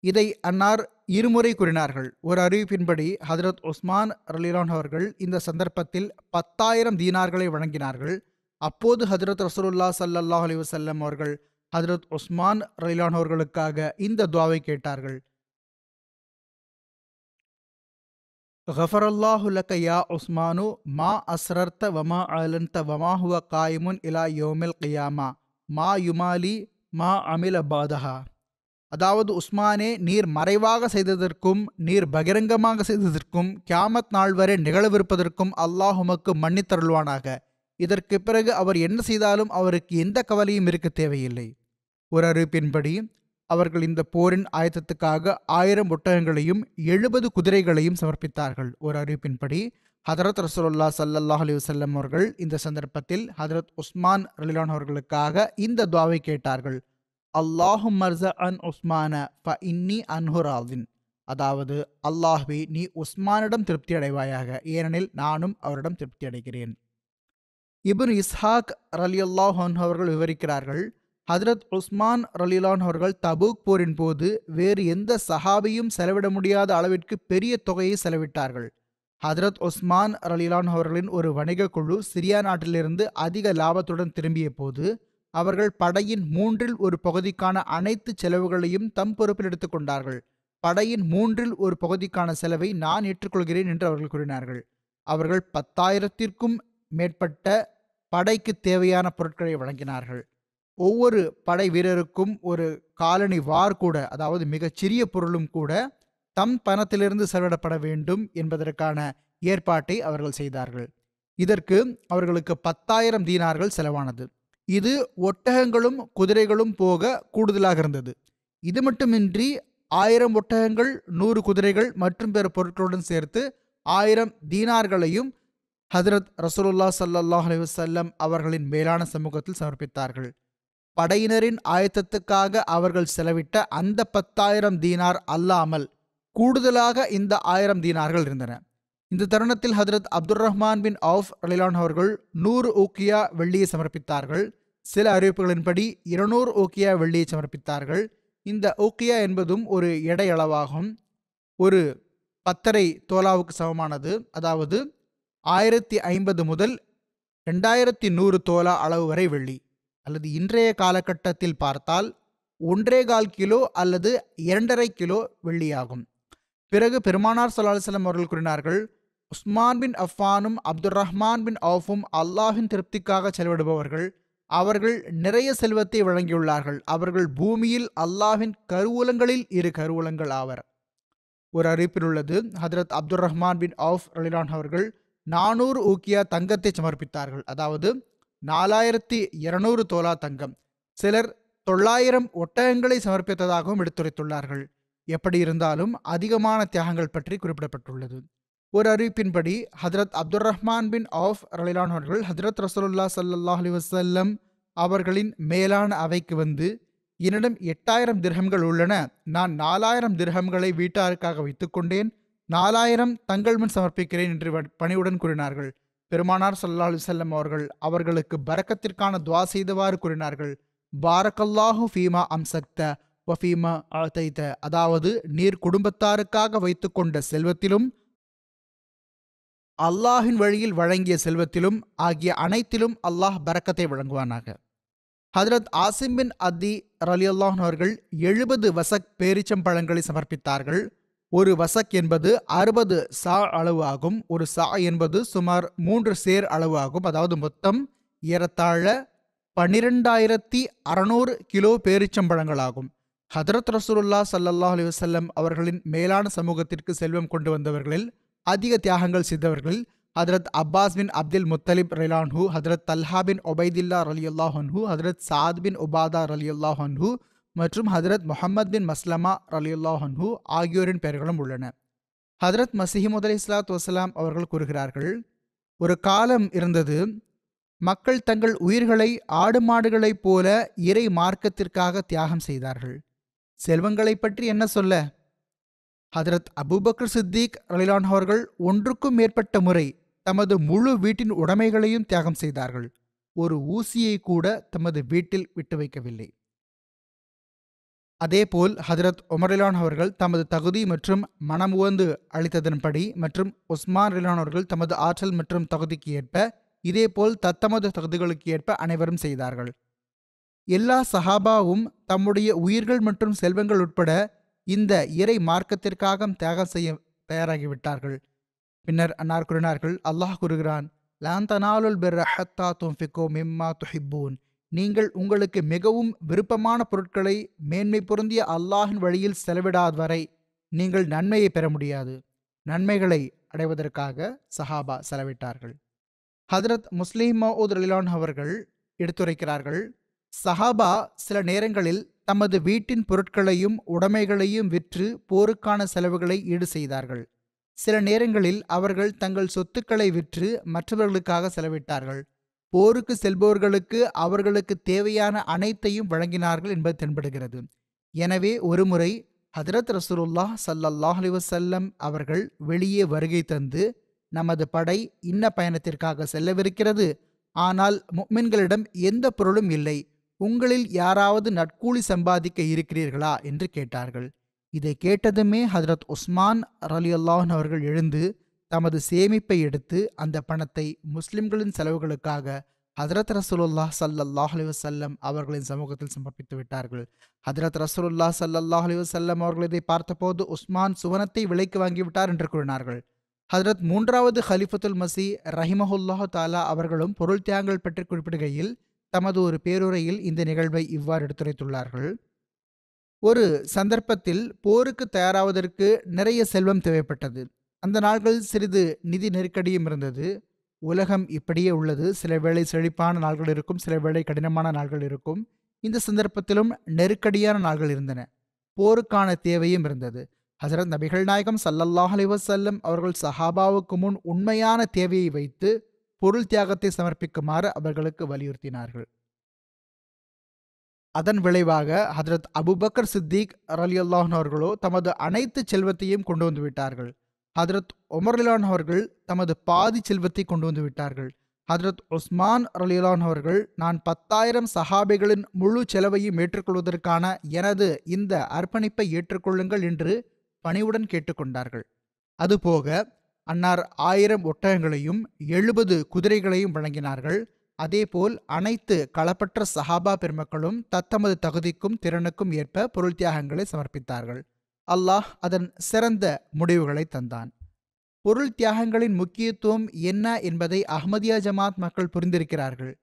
இதை அன்னார் இருமுறை கூறினார்கள். ஒரு அறிவிப்பின்படி ஹதரத் உஸ்மான் ரலியல்லாஹு அன்ஹு அவர்கள் இந்த சந்தர்ப்பத்தில் 10,000 தீனார்களை வழங்கினார்கள். அப்போது ஹதரத் ரசூலுல்லாஹ் ஸல்லல்லாஹு அலைஹி வஸல்லம் அவர்கள் ஹதரத் உஸ்மான் ரலியல்லாஹு அன்ஹு அவர்களுக்காக இந்த துஆவை கேட்டார்கள், கஃபரல்லாஹு லக யா உஸ்மானு மா அஸ்ரர்த வமா அலன்த வமா ஹுவ காயிமுன் இலா யௌமில் கியாமா மா யுமாலி மா அமில பாதஹா. அதாவது, உஸ்மானே, நீர் மறைவாக செய்ததற்கும் நீர் பகிரங்கமாக செய்ததற்கும் கியாமத் நாள் வரை நிகழவிருப்பதற்கும் அல்லாஹ் உமக்கு மன்னித்தருள்வானாக. இதற்கு பிறகு அவர் என்ன செய்தாலும் அவருக்கு எந்த கவலையும் இருக்க தேவையில்லை. ஒரு அறிவிப்பின்படி அவர்கள் இந்த போரின் ஆயத்தத்துக்காக 1000 ஒட்டகங்களையும் 70 குதிரைகளையும் சமர்ப்பித்தார்கள். ஒரு அறிவிப்பின்படி ஹதரத் ரசூலுல்லாஹ் ஸல்லல்லாஹு அலைஹி வஸல்லம் அவர்கள் இந்த சந்தர்ப்பத்தில் ஹதரத் உஸ்மான் ரலியல்லாஹு அன்ஹு அவர்களுக்காக இந்த துஆவை கேட்டார்கள், அல்லாஹும் மர்ஸ அன் உஸ்மான ஃப இன்னி அன்ஹு ராதின். அதாவது, அல்லாஹ்வே, நீ உஸ்மானிடம் திருப்தி அடைவாயாக, ஏனெனில் நானும் அவரிடம் திருப்தி அடைகிறேன். இப்னு இஸ்ஹாக் ரலியல்லாஹு அன்ஹு அவர்கள் விவரிக்கிறார்கள், ஹதரத் உஸ்மான் ரலியல்லாஹு அன்ஹு அவர்கள் தபூக் போரின் போது வேறு எந்த சஹாபியும் செலவிட முடியாத அளவிற்கு பெரிய தொகையை செலவிட்டார்கள். ஹதரத் உஸ்மான் ரலியல்லாஹு அன்ஹு அவர்களின் ஒரு வணிக குழு சிரியா நாட்டிலிருந்து அதிக லாபத்துடன் திரும்பிய போது அவர்கள் படையின் 1/3 பகுதிக்கான அனைத்து செலவுகளையும் தம் பொறுப்பில் எடுத்துக் கொண்டார்கள். படையின் 1/3 பகுதிக்கான செலவை நான் ஏற்றுக்கொள்கிறேன் என்று அவர்கள் கூறினார்கள். அவர்கள் 10,000த்திற்கும் மேற்பட்ட படைக்கு தேவையான பொருட்களை வழங்கினார்கள். ஒவ்வொரு படை வீரருக்கும் ஒரு காலனி வார் கூட, அதாவது மிகச்சிறிய பொருளும் கூட, தம் பணத்திலிருந்து செலவிடப்பட வேண்டும் என்பதற்கான ஏற்பாட்டை அவர்கள் செய்தார்கள். இதற்கு அவர்களுக்கு 10,000 தீனார்கள் செலவானது. இது ஒட்டகங்களும் குதிரைகளும் போக கூடுதலாக இருந்தது. இது மட்டுமின்றி 1000 ஒட்டகங்கள், 100 குதிரைகள் மற்றும் பிற பொருட்களுடன் சேர்த்து 1000 தீனார்களையும் ஹதரத் ரசூலுல்லாஹ் ஸல்லல்லாஹு அலைஹி வஸல்லம் அவர்களின் மேலான சமூகத்தில் சமர்ப்பித்தார்கள். படையினரின் ஆயத்தத்துக்காக அவர்கள் செலவிட்ட அந்த 10,000 தீனார் அல்லாமல் கூடுதலாக இந்த 1000 தீனார்கள் இருந்தன. இந்த தருணத்தில் ஹதரத் அப்துர் ரஹ்மான் பின் அவுஃப் ரலியல்லாஹு அவர்கள் 100 ஊக்கியா வெள்ளியை சமர்ப்பித்தார்கள். சில அறிவிப்புகளின்படி 200 ஊக்கியா வெள்ளியை சமர்ப்பித்தார்கள். இந்த ஊக்கியா என்பதும் ஒரு எடை அளவாகும். ஒரு 10 தோலாவுக்கு சமமானது. அதாவது 1050 முதல் 2100 தோலா அளவு வரை வெள்ளி, அல்லது இன்றைய காலகட்டத்தில் பார்த்தால் 1.25 கிலோ அல்லது 2.5 கிலோ வெள்ளியாகும். பிறகு பெருமானார் ஸல்லல்லாஹு அலைஹி வஸல்லம் அவர்கள் கூறினார்கள், உஸ்மான் பின் அஃபானும் அப்துர் ரஹ்மான் பின் அவுஃபும் அல்லாஹ்வின் திருப்திக்காக செலவிடுபவர்கள். அவர்கள் நிறைய செல்வத்தை வழங்கியுள்ளார்கள். அவர்கள் பூமியில் அல்லாஹ்வின் கருவூலங்களில் 2 கருவூலங்கள் ஆவர். ஒரு அறிவிப்பில் உள்ளது, ஹதரத் அப்துர் ரஹ்மான் பின் அவுஃப் ரலியல்லாஹு அவர்கள் 400 ஊக்கியா தங்கத்தை சமர்ப்பித்தார்கள். அதாவது 4200 தோலா தங்கம். சிலர் 900 ஒட்டகங்களை சமர்ப்பித்ததாகவும் எடுத்துரைத்துள்ளார்கள். எப்படி இருந்தாலும் அதிகமான தியாகங்கள் பற்றி குறிப்பிடப்பட்டுள்ளது. ஒரு அறிவிப்பின்படி ஹதரத் அப்துர் ரஹ்மான் பின் அவுஃப் ரலியல்லாஹு அவர்கள் ஹதரத் ரசூலுல்லாஹ் ஸல்லல்லாஹு அலைஹி வஸல்லம் அவர்களின் மேலான அவைக்கு வந்து, என்னிடம் 8000 திர்ஹம்கள் உள்ளன, நான் 4000 திர்ஹம்களை வீட்டாருக்காக வைத்துக்கொண்டேன், 4000 தங்கள் முன் சமர்ப்பிக்கிறேன் என்று பணிவுடன் கூறினார்கள். பெருமானார் ஸல்லல்லாஹு அலைஹி வஸல்லம் அவர்கள் அவர்களுக்கு பரக்கத்திற்கான துஆ செய்தவாறு கூறினார்கள், பாரக்கல்லாஹு ஃபீமா அம்சக்த வஃபீமா அதைத. அதாவது, நீர் குடும்பத்தாருக்காக வைத்துக்கொண்ட செல்வத்திலும் அல்லாஹின் வழியில் வழங்கிய செல்வத்திலும் ஆகிய அனைத்திலும் அல்லாஹ் பரக்கத்தை வழங்குவானாக. ஹதரத் ஆசிம் பின் அதி ரலியல்லாஹு அவர்கள் 70 வசக் பேரிச்சம்பழங்களை சமர்ப்பித்தார்கள். ஒரு வசக் என்பது 60 சா அளவு ஆகும். ஒரு சா என்பது சுமார் 3 சேர் அளவு ஆகும். அதாவது மொத்தம் ஏறத்தாழ 12,600 கிலோ பேரிச்சம்பழங்கள் ஆகும். ஹதரத் ரசூலுல்லாஹ் ஸல்லல்லாஹு அலைஹி வஸல்லம் அவர்களின் மேலான சமூகத்திற்கு செல்வம் கொண்டு வந்தவர்களில் அதிக தியாகங்கள் செய்தவர்கள் ஹதரத் அப்பாஸ் பின் அப்துல் முத்தலிப் ரலியல்லாஹு, ஹதரத் தல்ஹா பின் ஒபைதில்லா ரலியல்லாஹு அன்ஹு, ஹதரத் சாத் பின் உபாதா ரலியல்லாஹு அன்ஹு மற்றும் ஹதரத் முஹம்மத் பின் மஸ்லமா ரலியல்லாஹு அன்ஹு ஆகியோரின் பெயர்களும் உள்ளன. ஹதரத் மஸீஹ் மவ்ஊத் அலைஹிஸ்ஸலாத்து வஸ்ஸலாம் அவர்கள் கூறுகிறார்கள், ஒரு காலம் இருந்தது, மக்கள் தங்கள் உயிர்களை ஆடு மாடுகளைப் போல இறை மார்க்கத்திற்காக தியாகம் செய்தார்கள். செல்வங்களை பற்றி என்ன சொல்ல? ஹதரத் அபூபக்கர் சித்திக் ரலியல்லாஹு அவர்கள் ஒன்றுக்கும் மேற்பட்ட முறை தமது முழு வீட்டின் உடைமைகளையும் தியாகம் செய்தார்கள். ஒரு ஊசியை கூட தமது வீட்டில் விட்டு வைக்கவில்லை. அதேபோல் ஹதரத் உமர் ரலியல்லாஹு அவர்கள் தமது தகுதி மற்றும் மனமுவந்து அளித்ததன்படி மற்றும் உஸ்மான் ரலியல்லாஹு அவர்கள் தமது ஆற்றல் மற்றும் தகுதிக்கு ஏற்ப, இதேபோல் தத்தமது தகுதிகளுக்கு ஏற்ப அனைவரும் செய்தார்கள். எல்லா சஹாபாவும் தம்முடைய உயிர்கள் மற்றும் செல்வங்கள் உட்பட இந்த இறை மார்க்கத்திற்காக தியாகம் செய்ய தயாராகிவிட்டார்கள். பின்னர் அன்னார் கூறினார்கள், அல்லாஹ் கூறுகிறான், லன் தனாலுல் பிர்ர ஹத்தா துன்ஃபிகு மிம்மா துஹிப்பூன். நீங்கள் உங்களுக்கு மிகவும் விருப்பமான பொருட்களை மேன்மை பொருந்திய அல்லாஹின் வழியில் செலவிடாத வரை நீங்கள் நன்மையை பெற முடியாது. நன்மைகளை அடைவதற்காக சஹாபா செலவிட்டார்கள். ஹதரத் முஸ்லிம் மவ்ஊத் ரலியல்லாஹு அவர்கள் எடுத்துரைக்கிறார்கள், சஹாபா சில நேரங்களில் தமது வீட்டின் பொருட்களையும் உடைமைகளையும் விற்று போருக்கான செலவுகளை ஈடு செய்தார்கள். சில நேரங்களில் அவர்கள் தங்கள் சொத்துக்களை விற்று மற்றவர்களுக்காக செலவிட்டார்கள். போருக்கு செல்பவர்களுக்கு அவர்களுக்கு தேவையான அனைத்தையும் வழங்கினார்கள் என்பது தென்படுகிறது. எனவே ஒருமுறை ஹதரத் ரசூலுல்லாஹ் ஸல்லல்லாஹு அலைஹி வஸல்லம் அவர்கள் வெளியே வருகை தந்து, நமது படை இன்ன பயணத்திற்காக செல்லவிருக்கிறது, ஆனால் முஃமின்களிடம் எந்த பொருளும் இல்லை, உங்களில் யாராவது நட்கூலி சம்பாதிக்க இருக்கிறீர்களா என்று கேட்டார்கள். இதை கேட்டதுமே ஹதரத் உஸ்மான் ரலியல்லாஹு அவர்கள் எழுந்து தமது சேமிப்பை எடுத்து அந்த பணத்தை முஸ்லிம்களின் செலவுகளுக்காக ஹதரத் ரசூலுல்லாஹ் ஸல்லல்லாஹு அலைஹி வஸல்லம் அவர்களின் சமூகத்தில் சமர்ப்பித்து விட்டார்கள். ஹதரத் ரசூலுல்லாஹ் ஸல்லல்லாஹு அலைஹி வஸல்லம் அவர்கள் இதை பார்த்தபோது, உஸ்மான் சுவனத்தை விலைக்கு வாங்கிவிட்டார் என்று கூறினார்கள். ஹதரத் 3வது ஹலிஃபத்துல் மஸீஹ் ரஹிமஹுல்லாஹு தஆலா அவர்களும் பொருள் தியாகங்கள் பற்றி குறிப்பிடுகையில் தமது ஒரு பேருரையில் இந்த நிகழ்வை இவ்வாறு எடுத்துரைத்துள்ளார்கள். ஒரு சந்தர்ப்பத்தில் போருக்கு தயாராவதற்கு நிறைய செல்வம் தேவைப்பட்டது. அந்த நாட்களில் சிறிது நிதி நெருக்கடியும் இருந்தது. உலகம் இப்படியே உள்ளது. சில வேளை செழிப்பான நாள்கள் இருக்கும், சில வேளை கடினமான நாள்கள் இருக்கும். இந்த சந்தர்ப்பத்திலும் நெருக்கடியான நாள்கள் இருந்தன. போருக்கான தேவையும் இருந்தது. ஹசரத் நபிகள் நாயகம் ஸல்லல்லாஹு அலைஹி வஸல்லம் அவர்கள் சஹாபாவுக்கு முன் உண்மையான தேவையை வைத்து பொருள் தியாகத்தை சமர்ப்பிக்குமாறு அவர்களுக்கு வலியுறுத்தினார்கள். அதன் விளைவாக ஹஜ்ரத் அபூபக்கர் சித்திக் ரலியல்லாஹு அன்ஹு அவர்களோ தமது அனைத்து செல்வத்தையும் கொண்டு வந்து விட்டார்கள். ஹஜ்ரத் உமர் ரலியல்லாஹு அன்ஹு அவர்கள் தமது பாதி செல்வத்தை கொண்டு வந்து விட்டார்கள். ஹஜ்ரத் உஸ்மான் ரலியல்லாஹு அன்ஹு அவர்கள், நான் 10,000 சஹாபிகளின் முழு செலவையும் ஏற்றுக்கொள்வதற்கான எனது இந்த அர்ப்பணிப்பை ஏற்றுக்கொள்ளுங்கள் என்று பணிவுடன் கேட்டுக்கொண்டார்கள். அதுபோக அன்னார் 1000 ஒட்டகங்களையும் 70 குதிரைகளையும் வழங்கினார்கள். அதேபோல் அனைத்து களப்பற்ற சஹாபா பெருமக்களும் தத்தமது தகுதிக்கும் திறனுக்கும் ஏற்ப பொருள் தியாகங்களை சமர்ப்பித்தார்கள். அல்லாஹ் அதன் சிறந்த முடிவுகளை தந்தான். பொருள் தியாகங்களின் முக்கியத்துவம் என்ன என்பதை அஹ்மதியா ஜமாத் மக்கள் புரிந்திருக்கிறார்கள்.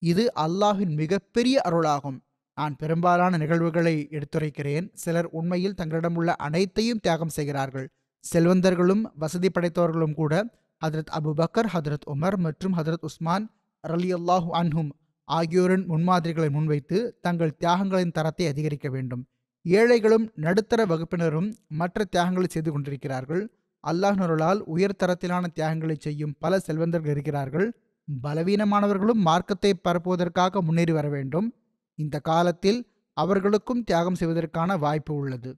இது அல்லாஹின் மிகப்பெரிய அருளாகும். நான் பெரும்பாலான நிகழ்வுகளை எடுத்துரைக்கிறேன். சிலர் உண்மையில் தங்களிடம் உள்ள அனைத்தையும் தியாகம் செய்கிறார்கள். செல்வந்தர்களும் வசதி படைத்தவர்களும் கூட ஹதரத் அபூபக்கர், ஹதரத் உமர் மற்றும் ஹதரத் உஸ்மான் ரலியல்லாஹு அன்ஹும் ஆகியோரின் முன்மாதிரிகளை முன்வைத்து தங்கள் தியாகங்களின் தரத்தை அதிகரிக்க வேண்டும். ஏழைகளும் நடுத்தர வகுப்பினரும் மற்ற தியாகங்களை செய்து கொண்டிருக்கிறார்கள். அல்லாஹ்வின் அருளால் உயர்தரத்திலான தியாகங்களை செய்யும் பல செல்வந்தர்கள் இருக்கிறார்கள். பலவீனமானவர்களும் மார்க்கத்தை பரப்புவதற்காக முன்னேறி வர வேண்டும். இந்த காலத்தில் அவர்களுக்கும் தியாகம் செய்வதற்கான வாய்ப்பு உள்ளது.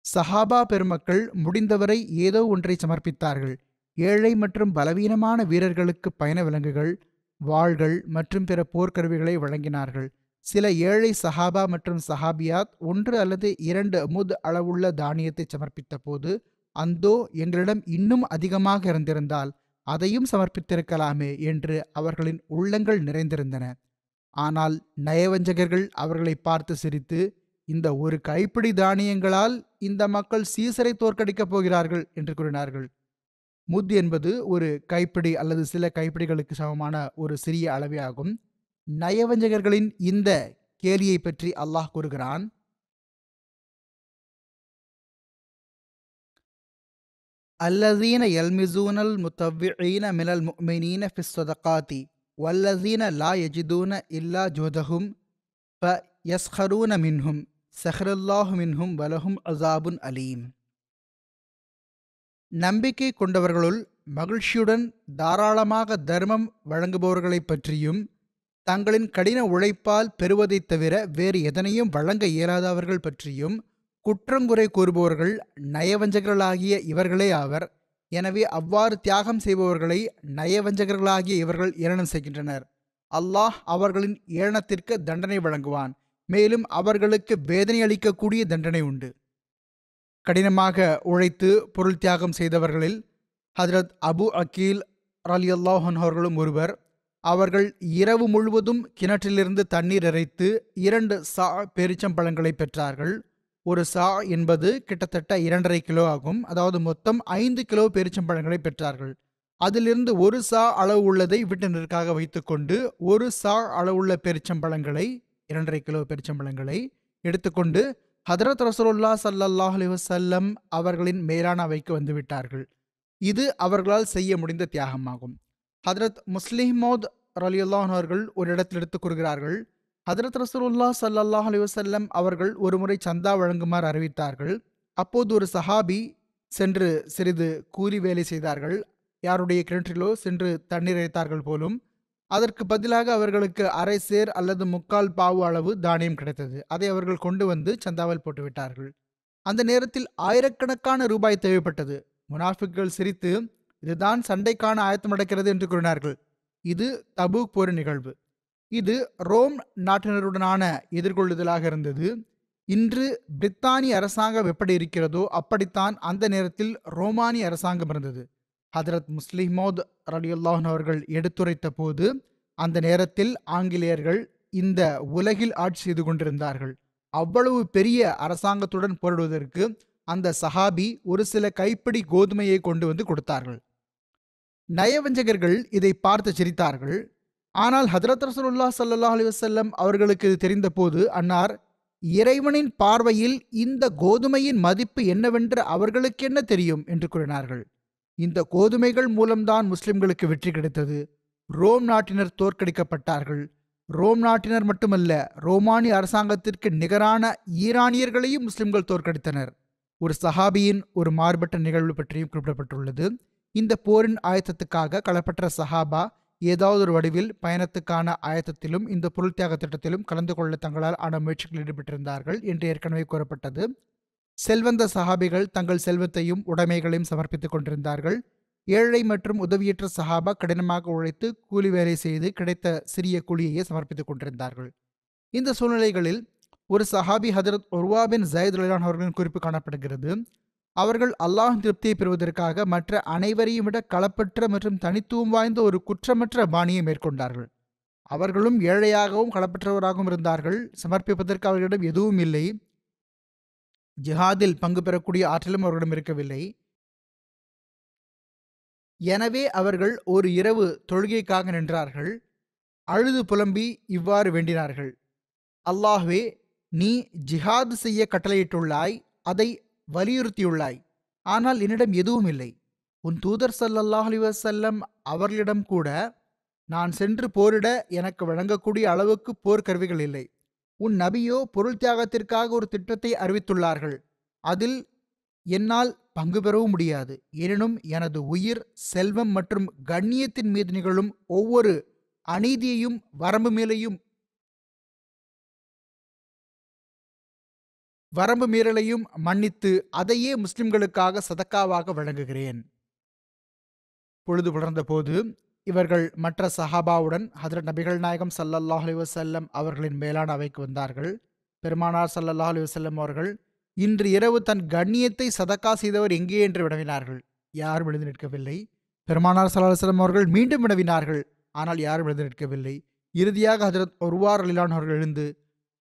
சஹாபா பெருமக்கள் முடிந்தவரை ஏதோ ஒன்றை சமர்ப்பித்தார்கள். ஏழை மற்றும் பலவீனமான வீரர்களுக்கு பயண விலங்குகள், வாள்கள் மற்றும் பிற போர்க்கருவிகளை வழங்கினார்கள். சில ஏழை சஹாபா மற்றும் சஹாபியாத் 1 அல்லது 2 முத் அளவுள்ள தானியத்தை சமர்ப்பித்த போது, அந்தோ எங்களிடம் இன்னும் அதிகமாக இருந்திருந்தால் அதையும் சமர்ப்பித்திருக்கலாமே என்று அவர்களின் உள்ளங்கள் நிறைந்திருந்தன. ஆனால் நயவஞ்சகர்கள் அவர்களை பார்த்து சிரித்து, இந்த ஒரு கைப்பிடி தானியங்களால் இந்த மக்கள் சீசரை தோற்கடிக்கப் போகிறார்கள் என்று கூறினார்கள். முத் என்பது ஒரு கைப்பிடி அல்லது சில கைப்பிடிகளுக்கு சமமான ஒரு சிறிய அளவே ஆகும். நயவஞ்சகர்களின் இந்த கேலியை பற்றி அல்லாஹ் கூறுகிறான், அல்லதீன யல்மிசூனல் முத்தவ்விஈன மினல் முஃமினீன ஃபிஸ் ஸதகாத்தி வல்லதீன லா யஜிதூன இல்லா ஜுஹதஹும் ஃபயஸ்ஹரூன மின்ஹும் ஸஹரல்லாஹு மின்ஹும் வலஹும் அஸாபுன் அலீம். நம்பிக்கை கொண்டவர்களுள் மகிழ்ச்சியுடன் தாராளமாக தர்மம் வழங்குபவர்களைப் பற்றியும், தங்களின் கடின உழைப்பால் பெறுவதைத் தவிர வேறு எதனையும் வழங்க இயலாதவர்கள் பற்றியும் குற்றங்குறை கூறுபவர்கள் நயவஞ்சகர்களாகிய இவர்களே ஆவர். எனவே அவ்வாறு தியாகம் செய்பவர்களை நயவஞ்சகர்களாகிய இவர்கள் ஏளனம் செய்கின்றனர். அல்லாஹ் அவர்களின் ஏளனத்திற்கு தண்டனை வழங்குவான். மேலும் அவர்களுக்கு வேதனை அளிக்கக்கூடிய தண்டனை உண்டு. கடினமாக உழைத்து பொருள் தியாகம் செய்தவர்களில் ஹஜ்ரத் அபு அக்கீல் ரலியல்லாஹு அன்ஹு அவர்களும் ஒருவர். அவர்கள் இரவு முழுவதும் கிணற்றிலிருந்து தண்ணீர் இறைத்து 2 சா பேரிச்சம்பழங்களை பெற்றார்கள். ஒரு சா என்பது கிட்டத்தட்ட 2.5 கிலோ ஆகும். அதாவது மொத்தம் 5 கிலோ பேரிச்சம்பழங்களை பெற்றார்கள். அதிலிருந்து 1 சா அளவு உள்ளதை விட்டனருக்காக வைத்துக்கொண்டு 1 சா அளவுள்ள பேரிச்சம்பழங்களை 2.5 கிலோ பேரிச்சம்பழங்களை எடுத்துக்கொண்டு ஹதரத் ரசூலுல்லாஹ் ஸல்லல்லாஹு அலைஹி வஸல்லம் அவர்களின் மேலான அவைக்கு வந்துவிட்டார்கள். இது அவர்களால் செய்ய முடிந்த தியாகமாகும். ஹதரத் முஸ்லிம் மௌத் ரலியல்லாஹு அன்ஹு அவர்கள் ஒரு இடத்தில் எடுத்துக் கூறுகிறார்கள், ஹதரத் ரசூலுல்லாஹ் ஸல்லல்லாஹு அலைஹி வஸல்லம் அவர்கள் ஒருமுறை சந்தா வழங்குமாறு அறிவித்தார்கள். அப்போது ஒரு சஹாபி சென்று சிறிது கூலி வேலை செய்தார்கள். யாருடைய கிணற்றிலோ சென்று தண்ணீர் இறைத்தார்கள் போலும். அதற்கு பதிலாக அவர்களுக்கு அரை சேர் அல்லது 3/4 பாவு அளவு தானியம் கிடைத்தது. அதை அவர்கள் கொண்டு வந்து சந்தாவில் போட்டுவிட்டார்கள். அந்த நேரத்தில் ஆயிரக்கணக்கான ரூபாய் தேவைப்பட்டது. முனாஃபிக்குகள் சிரித்து, இதுதான் சண்டைக்கான ஆயத்தம் நடக்கிறது என்று கூறினார்கள். இது தபூக் போர் நிகழ்வு. இது ரோம் நாட்டினருடனான எதிர்கொள்ளுதலாக இருந்தது. இன்று பிரித்தானிய அரசாங்கம் எப்படி இருக்கிறதோ அப்படித்தான் அந்த நேரத்தில் ரோமானிய அரசாங்கம் இருந்தது. ஹதரத் முஸ்லிம் மௌத் ரலியல்லாஹு அன்ஹு அவர்கள் எடுத்துரைத்த போது, அந்த நேரத்தில் ஆங்கிலேயர்கள் இந்த உலகில் ஆட்சி செய்து கொண்டிருந்தார்கள். அவ்வளவு பெரிய அரசாங்கத்துடன் போரிடுவதற்கு அந்த சஹாபி ஒரு சில கைப்பிடி கோதுமையை கொண்டு வந்து கொடுத்தார்கள். நயவஞ்சகர்கள் இதை பார்த்து சிரித்தார்கள். ஆனால் ஹதரத் ரசூலுல்லாஹ் ஸல்லல்லாஹு அலைஹி வஸல்லம் அவர்களுக்கு இது தெரிந்த போது அன்னார், இறைவனின் பார்வையில் இந்த கோதுமையின் மதிப்பு என்னவென்று அவர்களுக்கு என்ன தெரியும் என்று கூறினார்கள். இந்த கோதுமைகள் மூலம்தான் முஸ்லிம்களுக்கு வெற்றி கிடைத்தது. ரோம் நாட்டினர் தோற்கடிக்கப்பட்டார்கள். ரோம் நாட்டினர் மட்டுமல்ல, ரோமானிய அரசாங்கத்திற்கு நிகரான ஈரானியர்களையும் முஸ்லிம்கள் தோற்கடித்தனர். ஒரு சஹாபியின் ஒரு மாறுபட்ட நிகழ்வு பற்றியும் குறிப்பிடப்பட்டுள்ளது. இந்த போரின் ஆயத்தத்துக்காக களப்பற்ற சஹாபா ஏதாவது ஒரு வடிவில் பயணத்துக்கான ஆயத்தத்திலும் இந்த பொருள் தியாக திட்டத்திலும் கலந்து கொள்ள தங்களால் ஆன முயற்சிகளில் ஈடுபட்டிருந்தார்கள் என்று ஏற்கனவே கூறப்பட்டது. செல்வந்த சஹாபிகள் தங்கள் செல்வத்தையும் உடைமைகளையும் சமர்ப்பித்துக் கொண்டிருந்தார்கள். ஏழை மற்றும் உதவியற்ற சஹாபா கடினமாக உழைத்து கூலி வேலை செய்து கிடைத்த சிறிய கூலியையே சமர்ப்பித்துக் கொண்டிருந்தார்கள். இந்த சூழ்நிலைகளில் ஒரு சஹாபி ஹதரத் உர்வா பின் ஜயத் ரலியல்லாஹு அவர்களின் குறிப்பு காணப்படுகிறது. அவர்கள் அல்லாஹ்வின் திருப்தியை பெறுவதற்காக மற்ற அனைவரையும் விட களப்பற்ற மற்றும் தனித்துவம் வாய்ந்த ஒரு குற்றமற்ற பாணியை மேற்கொண்டார்கள். அவர்களும் ஏழையாகவும் களப்பற்றவராகவும் இருந்தார்கள். சமர்ப்பிப்பதற்கு அவர்களிடம் எதுவும் இல்லை. ஜிஹாதில் பங்கு பெறக்கூடிய ஆற்றலும் அவர்களிடம் இருக்கவில்லை. எனவே அவர்கள் ஒரு இரவு தொழுகைக்காக நின்றார்கள். அழுது புலம்பி இவ்வாறு வேண்டினார்கள்: அல்லாஹ்வே, நீ ஜிஹாது செய்ய கட்டளையிட்டுள்ளாய், அதை வலியுறுத்தியுள்ளாய். ஆனால் என்னிடம் எதுவும் இல்லை. உன் தூதர் ஸல்லல்லாஹு அலைஹி வஸல்லம் அவர்களிடம் கூட நான் சென்று போரிட எனக்கு வழங்கக்கூடிய அளவுக்கு போர்க்கருவிகள் இல்லை. உன் நபியோ பொருள் தியாகத்திற்காக ஒரு திட்டத்தை அறிவித்துள்ளார்கள். அதில் என்னால் பங்கு பெறவும் முடியாது. எனினும் எனது உயிர், செல்வம் மற்றும் கண்ணியத்தின் மீது நிகழும் ஒவ்வொரு அநீதியையும் வரம்பு மீறலையும் மன்னித்து அதையே முஸ்லிம்களுக்காக சதக்காவாக வழங்குகிறேன். பொழுது புலர்ந்த போது இவர்கள் மற்ற சஹாபாவுடன் ஹதரத் நபிகள் நாயகம் ஸல்லல்லாஹு அலைஹி வஸல்லம் அவர்களின் மேலான அவைக்கு வந்தார்கள். பெருமானார் ஸல்லல்லாஹு அலைஹி வஸல்லம் அவர்கள் இன்று இரவு தன் கண்ணியத்தை சதக்கா செய்தவர் எங்கே என்று வினவினார்கள். யாரும் எழுந்து நிற்கவில்லை. பெருமானார் ஸல்லல்லாஹு அலைஹி வஸல்லம் அவர்கள் மீண்டும் வினவினார்கள். ஆனால் யாரும் எழுந்து நிற்கவில்லை. இறுதியாக ஹதரத் உர்வா ரலியல்லாஹு அன்ஹு அவர்கள் எழுந்து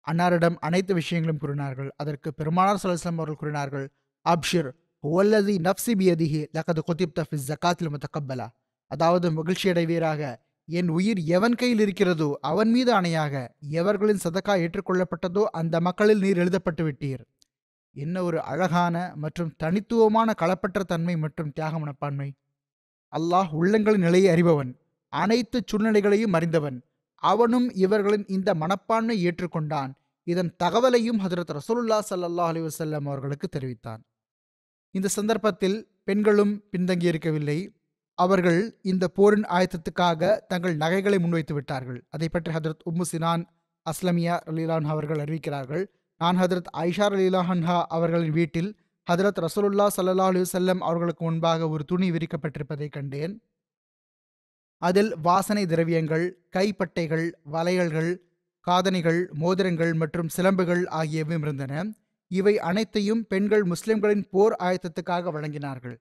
அன்னாரிடம் அனைத்து விஷயங்களும் கூறினார்கள். அதற்கு பெருமானார் ஸல்லல்லாஹு அலைஹி வஸல்லம் அவர்கள் கூறினார்கள்: அப்ஷிர் ஹுவல்லஸி நஃப்ஸி பியதிஹி லகத் குதிப்த ஃபி ஸகாத்தில் முத்தகப்பலா. அதாவது மகிழ்ச்சி அடைவீராக, என் உயிர் எவன் கையில் இருக்கிறதோ அவன் மீது ஆணையாக, எவர்களின் சதக்கா ஏற்றுக்கொள்ளப்பட்டதோ அந்த மக்களில் நீர் எழுதப்பட்டு விட்டீர். என்ன ஒரு அழகான மற்றும் தனித்துவமான களப்பற்ற தன்மை மற்றும் தியாக மனப்பான்மை! அல்லாஹ் உள்ளங்களின் நிலையை அறிபவன், அனைத்து சூழ்நிலைகளையும் அறிந்தவன். அவனும் இவர்களின் இந்த மனப்பான்மை ஏற்றுக்கொண்டான். இதன் தகவலையும் ஹதரத் ரசூலுல்லாஹ் ஸல்லல்லாஹு அலைஹி வஸல்லம் அவர்களுக்கு தெரிவித்தான். இந்த சந்தர்ப்பத்தில் பெண்களும் பின்தங்கியிருக்கவில்லை. அவர்கள் இந்த போரின் ஆயத்தத்துக்காக தங்கள் நகைகளை முன்வைத்து விட்டார்கள். அதை பற்றி ஹதரத் உம்மு சினான் அஸ்லமியா ரலியல்லாஹு அன்ஹா அவர்கள் அறிவிக்கிறார்கள்: நான் ஹதரத் ஆயிஷா ரலியல்லாஹு அன்ஹா அவர்களின் வீட்டில் ஹதரத் ரசூலுல்லாஹ் ஸல்லல்லாஹு அலைஹி வஸல்லம் அவர்களுக்கு முன்பாக ஒரு துணி விரிக்கப்பட்டிருப்பதை கண்டேன். அதில் வாசனை திரவியங்கள், கைப்பட்டைகள், வளையல்கள், காதணிகள், மோதிரங்கள் மற்றும் சிலம்புகள் ஆகியவையும் இருந்தன. இவை அனைத்தையும் பெண்கள் முஸ்லிம்களின் போர் ஆயத்தத்துக்காக வழங்கினார்கள்.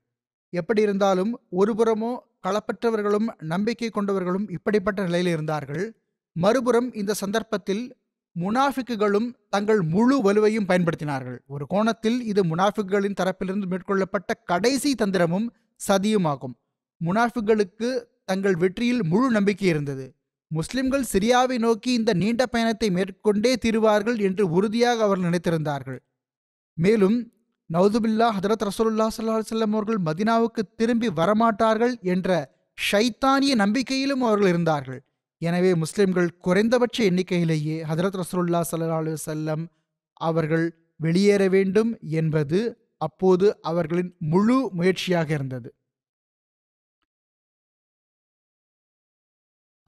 எப்படி இருந்தாலும் ஒருபுறமோ களப்பற்றவர்களும் நம்பிக்கை கொண்டவர்களும் இப்படிப்பட்ட நிலையில் இருந்தார்கள். மறுபுறம் இந்த சந்தர்ப்பத்தில் முனாஃபிக்குகளும் தங்கள் முழு வலுவையும் பயன்படுத்தினார்கள். ஒரு கோணத்தில் இது முனாஃபிக்குகளின் தரப்பிலிருந்து மேற்கொள்ளப்பட்ட கடைசி தந்திரமும் சதியுமாகும். முனாஃபிக்குகளுக்கு தங்கள் வெற்றியில் முழு நம்பிக்கை இருந்தது. முஸ்லிம்கள் சிரியாவை நோக்கி இந்த நீண்ட பயணத்தை மேற்கொண்டே தீருவார்கள் என்று உறுதியாக அவர்கள் நினைத்திருந்தார்கள். மேலும் நவுதுபில்லா ஹதரத் ரசூலுல்லாஹ் ஸல்லல்லாஹு அலைஹி வஸல்லம் அவர்கள் மதீனாவுக்கு திரும்பி வரமாட்டார்கள் என்ற ஷைத்தானிய நம்பிக்கையிலும் அவர்கள் இருந்தார்கள். எனவே முஸ்லிம்கள் குறைந்தபட்ச எண்ணிக்கையிலேயே ஹதரத் ரசூலுல்லாஹ் ஸல்லல்லாஹு அலைஹி வஸல்லம் அவர்கள் வெளியேற வேண்டும் என்பது அப்போது அவர்களின் முழு முயற்சியாக இருந்தது.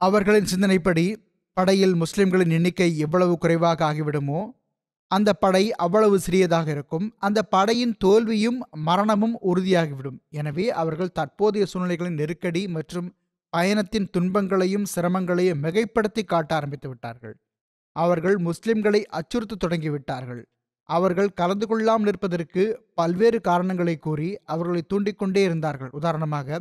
அவர்களின் சிந்தனைப்படி படையில் முஸ்லிம்களின் எண்ணிக்கை எவ்வளவு குறைவாக ஆகிவிடுமோ அந்த படை அவ்வளவு சிறியதாக இருக்கும். அந்த படையின் தோல்வியும் மரணமும் உறுதியாகிவிடும். எனவே அவர்கள் தற்போதைய சூழ்நிலைகளின் நெருக்கடி மற்றும் பயணத்தின் துன்பங்களையும் சிரமங்களையும் மிகைப்படுத்தி காட்ட ஆரம்பித்து விட்டார்கள். அவர்கள் முஸ்லிம்களை அச்சுறுத்த தொடங்கிவிட்டார்கள். அவர்கள் கலந்து கொள்ளாமல் இருப்பதற்கு பல்வேறு காரணங்களை கூறி அவர்களை தூண்டிக்கொண்டே இருந்தார்கள். உதாரணமாக,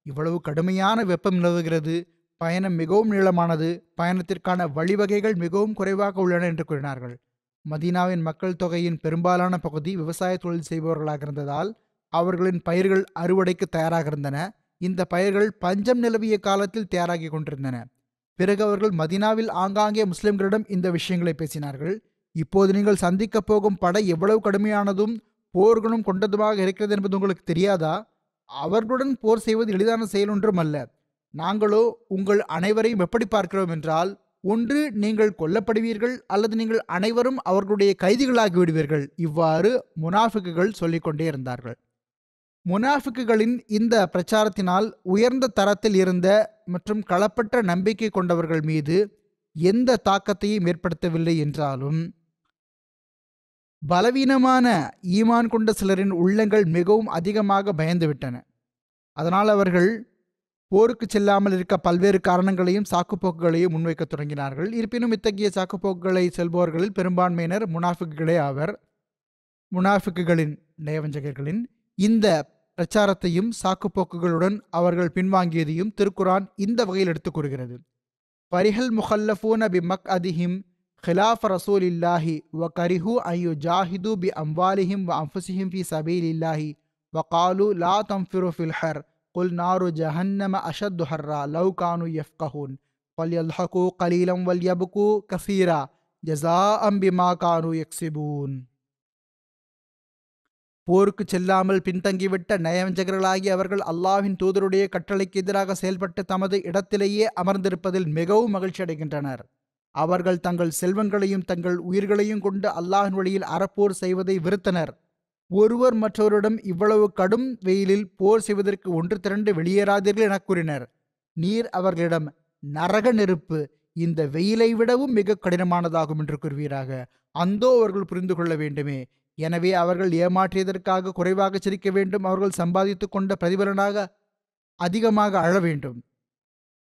இவ்வளவு கடுமையான வெப்பம் நிலவுகிறது, பயணம் மிகவும் நீளமானது, பயணத்திற்கான வழிவகைகள் மிகவும் குறைவாக உள்ளன என்று கூறினார்கள். மதீனாவின் மக்கள் தொகையின் பெரும்பாலான பகுதி விவசாய தொழில் செய்பவர்களாக இருந்ததால் அவர்களின் பயிர்கள் அறுவடைக்கு தயாராக இருந்தன. இந்த பயிர்கள் பஞ்சம் நிலவிய காலத்தில் தயாராகி கொண்டிருந்தன. பிறகு அவர்கள் மதீனாவில் ஆங்காங்கே முஸ்லிம்களிடம் இந்த விஷயங்களை பேசினார்கள். இப்போது நீங்கள் சந்திக்கப் போகும் படை எவ்வளவு கடுமையானதும் போர்க்குணம் கொண்டதுமாக இருக்கிறது என்பது உங்களுக்கு தெரியாதா? அவர்களுடன் போர் செய்வது எளிதான செயல் ஒன்றும் அல்ல. நாங்களோ உங்கள் அனைவரையும் எப்படி பார்க்கிறோம் என்றால், ஒன்று நீங்கள் கொல்லப்படுவீர்கள் அல்லது நீங்கள் அனைவரும் அவர்களுடைய கைதிகளாகி விடுவீர்கள். இவ்வாறு முனாஃபிக்குகள் சொல்லிக்கொண்டே இருந்தார்கள். முனாஃபிக்குகளின் இந்த பிரச்சாரத்தினால் உயர்ந்த தரத்தில் இருந்த மற்றும் களப்பற்ற நம்பிக்கை கொண்டவர்கள் மீது எந்த தாக்கத்தையும் ஏற்படுத்தவில்லை என்றாலும், பலவீனமான ஈமான் கொண்ட சிலரின் உள்ளங்கள் மிகவும் அதிகமாக பயந்துவிட்டன. அதனால் அவர்கள் போருக்கு செல்லாமல் இருக்க பல்வேறு காரணங்களையும் சாக்குப்போக்குகளையும் முன்வைக்க தொடங்கினார்கள். இருப்பினும் இத்தகைய சாக்குப்போக்குகளை செல்பவர்களில் பெரும்பான்மையினர் முனாஃபிக்குகளே ஆவர். முனாஃபிக்குகளின் நயவஞ்சகர்களின் இந்த பிரச்சாரத்தையும் சாக்குப்போக்குகளுடன் அவர்கள் பின்வாங்கியதையும் திருக்குரான் இந்த வகையில் எடுத்துக் கூறுகிறது. பரிஹல் முஹல்லஃபூன பி மக் அதிஹிம் خلاف رسول الله وكرهوا أن يجاهدوا بأموالهم وأنفسهم في سبيل الله وقالوا لا تنفروا في الحر قل نار جهنم أشد حرا لو كانوا يفقهون فليضحكوا قليلا وليبكوا كثيرا جزاء بما كانوا يكسبون. போருக்கு செல்லாமல் பின்தங்கிவிட்ட நயவஞ்சகர்களாகி அவர்கள் அல்லாஹ்வின் தூதருடைய கட்டளைக்கு எதிராக செயல்பட்டு தமது இடத்திலேயே அமர்ந்திருப்பதில் மிகவும் மகிழ்ச்சி அடைகின்றனர். அவர்கள் தங்கள் செல்வங்களையும் தங்கள் உயிர்களையும் கொண்டு அல்லாஹ்வின் வழியில் அறப்போர் செய்வதை வெறுத்தனர். ஒருவர் மற்றவரிடம் இவ்வளவு கடும் வெயிலில் போர் செய்வதற்கு ஒன்று திரண்டு வெளியேறாதீர்கள் என கூறினர். நீர் அவர்களிடம், நரக நெருப்பு இந்த வெயிலை விடவும் மிக கடினமானதாகும் என்று கூறுவீராக. அந்தோ அவர்கள் புரிந்து கொள்ள வேண்டுமே. எனவே அவர்கள் ஏமாற்றியதற்காக குறைவாக சிரிக்க வேண்டும். அவர்கள் சம்பாதித்து கொண்ட பிரதிபலனாக அதிகமாக அழ வேண்டும்.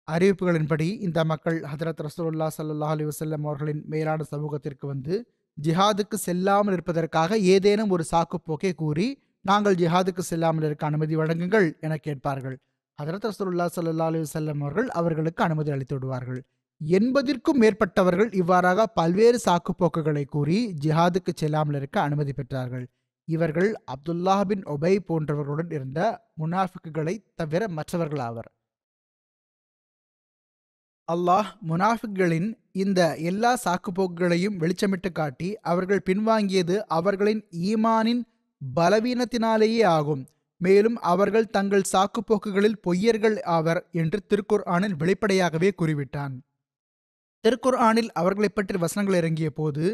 அறிவிப்புகளின்படி இந்த மக்கள் ஹதரத் ரசூலுல்லாஹி ஸல்லல்லாஹு அலைஹி வஸல்லம் அவர்களின் மேலான சமூகத்திற்கு வந்து ஜிஹாதுக்கு செல்லாமல் இருப்பதற்காக ஏதேனும் ஒரு சாக்குப்போக்கை கூறி, நாங்கள் ஜிஹாதுக்கு செல்லாமல் இருக்க அனுமதி வழங்குங்கள் என கேட்பார்கள். ஹதரத் ரசூலுல்லாஹி ஸல்லல்லாஹு அலைஹி வஸல்லம் அவர்கள் அவர்களுக்கு அனுமதி அளித்து விடுவார்கள். 80க்கும் மேற்பட்டவர்கள் இவ்வாறாக பல்வேறு சாக்குப்போக்குகளை கூறி ஜிஹாதுக்கு செல்லாமல் இருக்க அனுமதி பெற்றார்கள். இவர்கள் அப்துல்லாஹ் பின் உபை போன்றவர்களுடன் இருந்த முனாஃபிக்குகளை தவிர மற்றவர்கள் ஆவர். அல்லாஹ் முனாஃபிக்குகளின் இந்த எல்லா சாக்குப்போக்குகளையும் வெளிச்சமிட்டு காட்டி, அவர்கள் பின்வாங்கியது அவர்களின் ஈமானின் பலவீனத்தினாலேயே ஆகும். மேலும் அவர்கள் தங்கள் சாக்குப்போக்குகளில் பொய்யர்கள் ஆவர் என்று திருக்குர்ஆனில் வெளிப்படையாகவே கூறிவிட்டான். திருக்குர்ஆனில் அவர்களை பற்றி வசனங்கள் இறங்கிய போது,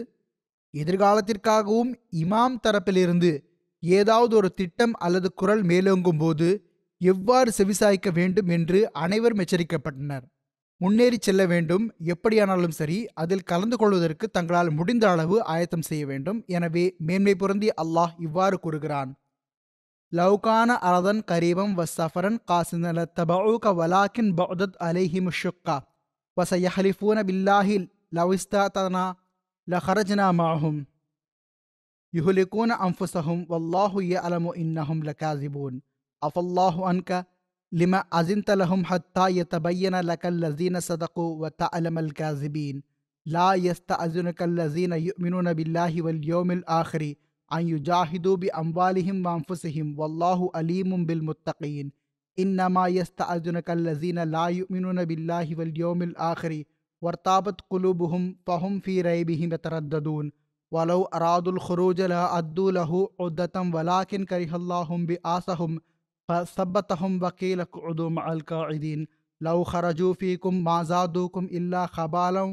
எதிர்காலத்திற்காகவும் இமாம் தரப்பிலிருந்து ஏதாவது ஒரு திட்டம் அல்லது குரல் மேலோங்கும் போது எவ்வாறு செவிசாய்க்க வேண்டும் என்று அனைவரும் எச்சரிக்கப்பட்டனர். முன்னேறி செல்ல வேண்டும், எப்படியானாலும் சரி அதில் கலந்து கொள்வதற்கு தங்களால் முடிந்த அளவு ஆயத்தம் செய்ய வேண்டும். எனவே மேன்மை பொருந்தி அல்லாஹ் இவ்வாறு கூறுகிறான்: லவ்கான அரதன் கரீபம் வசஃபரன் காசின தபஊக வலாக்கின் பஅதத் அலைஹிம் ஷுக்கா வஸயஹ்லிஃபூன பில்லாஹி லவ்இஸ்தஅதனா லஹரஜ்னா மஅஹும் யுஹ்லிகூன அன்ஃபுஸஹும் வல்லாஹு யஅலமு இன்னஹும் லகாஸிபூன் அஃபல்லாஹு அன்க லிமா அஸின்த லஹும் ஹத்தா யதபய்யன லக்கல்லஸீன ஸதகு வதஅலமல் காஸிபீன் லா யஸ்தஅஸினுக்கல்லஸீன யுமினூன பில்லாஹி வல் யௌமில் ஆখিরি அன் யுஜாஹிது பி அம்வாலிஹிம் வ அன்ஃபுஸிஹிம் வல்லாஹு அலீமும் பில் முத்தகீன் இன்னமா யஸ்தஅஸினுக்கல்லஸீன லா யுமினூன பில்லாஹி வல் யௌமில் ஆখিরি வர்தாபத் குலூபுஹும் ஃபஹும் ஃபீ ரைபிஹிம் யதரத்ததூன் வலவ் அராதுல் குரூஜ லா அத்து லஹு உத்ததம் வலாக்கின் கரிஹல்லாஹும் பி ஆஸஹும் فثبتهم وقيل اقعدوا مع القاعدين لو خرجوا فيكم ما زادوكم إلا خبالا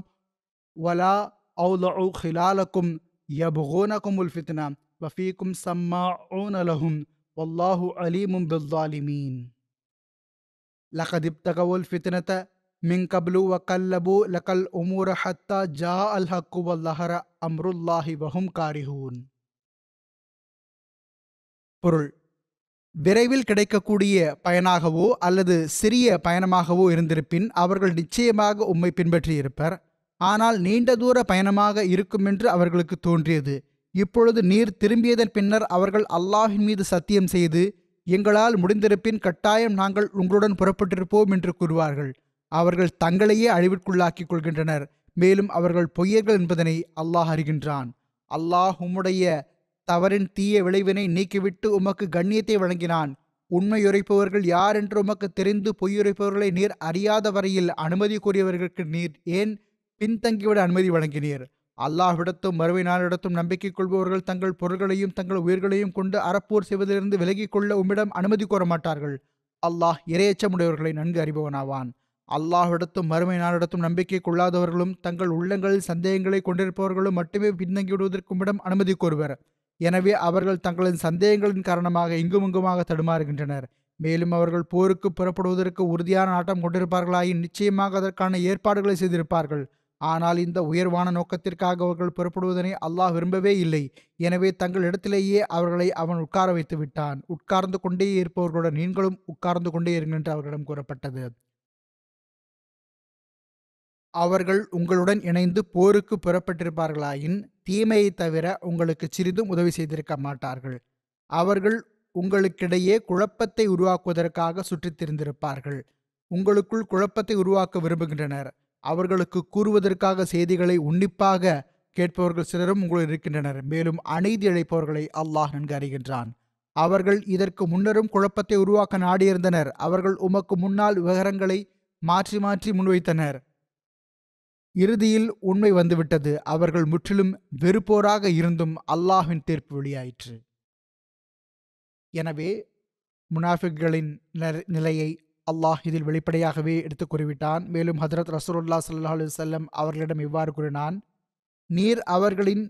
ولا أوضعوا خلالكم يبغونكم الفتنة وفيكم سماعون لهم والله عليم بالظالمين لقد ابتغوا الفتنة من قبل وقلبوا لك الأمور حتى جاء الحق والظهر أمر الله وهم كارهون. பொருள்: விரைவில் கிடைக்கக்கூடிய பயனாகவோ அல்லது சிறிய பயணமாகவோ இருந்திருப்பின் அவர்கள் நிச்சயமாக உம்மை பின்பற்றியிருப்பர். ஆனால் நீண்ட தூர பயணமாக இருக்குமென்று அவர்களுக்கு தோன்றியது. இப்பொழுது நீர் திரும்பியதன் பின்னர் அவர்கள் அல்லாஹின் மீது சத்தியம் செய்து, எங்களால் முடிந்திருப்பின் கட்டாயம் நாங்கள் உங்களுடன் புறப்பட்டிருப்போம் என்று கூறுவார்கள். அவர்கள் தங்களையே அழிவிற்குள்ளாக்கிக் கொள்கின்றனர். மேலும் அவர்கள் பொய்யர்கள் என்பதனை அல்லாஹ் அறிகின்றான். அல்லாஹ் உம்முடைய தவறின் தீய விளைவினை நீக்கிவிட்டு உமக்கு கண்ணியத்தை வழங்கினான். உண்மையுரைப்பவர்கள் யார் என்று உமக்கு தெரிந்து பொய்யுரைப்பவர்களை நீர் அறியாத வரையில் அனுமதி கோரியவர்களுக்கு நீர் ஏன் பின்தங்கிவிட அனுமதி வழங்கினீர்? அல்லாஹ்விடத்தும் மறுமை நாளிடத்தும் நம்பிக்கை கொள்பவர்கள் தங்கள் பொருள்களையும் தங்கள் உயிர்களையும் கொண்டு அறப்போர் செய்வதிலிருந்து விலகிக் கொள்ள உம்மிடம் அனுமதி கோர மாட்டார்கள். அல்லாஹ் இரையச்சமுடையவர்களை நன்கு அறிபவனாவான். அல்லாஹ்விடத்தும் மறுமை நாளிடத்தும் நம்பிக்கை கொள்ளாதவர்களும் தங்கள் உள்ளங்களில் சந்தேகங்களை கொண்டிருப்பவர்களும் மட்டுமே பின்தங்கிவிடுவதற்கு உம்மிடம் அனுமதி கோருவர். எனவே அவர்கள் தங்களின் சந்தேகங்களின் காரணமாக இங்குமாக தடுமாறுகின்றனர். மேலும் அவர்கள் போருக்கு புறப்படுவதற்கு உறுதியான நாட்டம் கொண்டிருப்பார்களாயின் நிச்சயமாக அதற்கான ஏற்பாடுகளை செய்திருப்பார்கள். ஆனால் இந்த உயர்வான நோக்கத்திற்காக அவர்கள் புறப்படுவதனை அல்லாஹ் விரும்பவே இல்லை. எனவே தங்கள் இடத்திலேயே அவர்களை அவன் உட்கார வைத்து விட்டான். உட்கார்ந்து கொண்டே இருப்பவர்களுடன் நீங்களும் உட்கார்ந்து கொண்டே இருங்கள் என்று அவர்களிடம் கூறப்பட்டது. அவர்கள் உங்களுடன் இணைந்து போருக்கு புறப்பட்டிருப்பார்களாயின் தீமையை தவிர உங்களுக்கு சிறிதும் உதவி செய்திருக்க மாட்டார்கள். அவர்கள் உங்களுக்கிடையே குழப்பத்தை உருவாக்குவதற்காக சுற்றித் திரிந்திருப்பார்கள். உங்களுக்குள் குழப்பத்தை உருவாக்க விரும்புகின்றனர். அவர்களுக்கு கூறுவதற்காக செய்திகளை உன்னிப்பாக கேட்பவர்கள் சிலரும் உங்களுள் இருக்கின்றனர். மேலும் அநீதி இழைப்பவர்களை அல்லாஹ் நன்கு அறிகின்றான். அவர்கள் இதற்கு முன்னரும் குழப்பத்தை உருவாக்க நாடியிருந்தனர். அவர்கள் உமக்கு முன்னால் விவரங்களை மாற்றி மாற்றி முன்வைத்தனர். இறுதியில் உண்மை வந்துவிட்டது. அவர்கள் முற்றிலும் வெறுப்போராக இருந்தும் அல்லாஹ்வின் தீர்ப்பு வெளியாயிற்று. எனவே முனாஃபிக்களின் நிலையை அல்லாஹ் இதில் வெளிப்படையாகவே எடுத்து கூறிவிட்டான். மேலும் ஹதரத் ரசூலுல்லாஹ் ஸல்லல்லாஹு அலைஹி வஸல்லம் அவர்களிடம் இவ்வாறு கூறினான்: நீர் அவர்களின்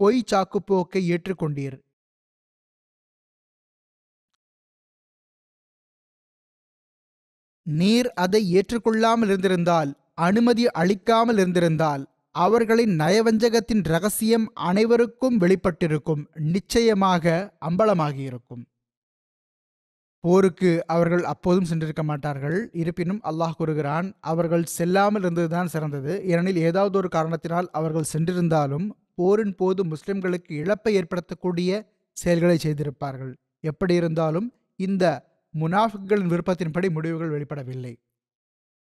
பொய் சாக்குப்போக்கை ஏற்றுக்கொண்டீர். நீர் அதை ஏற்றுக்கொள்ளாமல் இருந்திருந்தால், அனுமதி அளிக்காமல் இருந்திருந்தால், அவர்களின் நயவஞ்சகத்தின் இரகசியம் அனைவருக்கும் வெளிப்பட்டிருக்கும். நிச்சயமாக அம்பலமாகியிருக்கும். போருக்கு அவர்கள் அப்போதும் சென்றிருக்க மாட்டார்கள். இருப்பினும் அல்லாஹ் கூறுகிறான், அவர்கள் செல்லாமல் இருந்ததுதான் சிறந்தது. ஏனெனில் ஏதாவது ஒரு காரணத்தினால் அவர்கள் சென்றிருந்தாலும் போரின் போது முஸ்லிம்களுக்கு இழப்பை ஏற்படுத்தக்கூடிய செயல்களை செய்திருப்பார்கள். எப்படி இருந்தாலும் இந்த முனாஃபிக்களின் விருப்பத்தின்படி முடிவுகள் வெளிப்படவில்லை.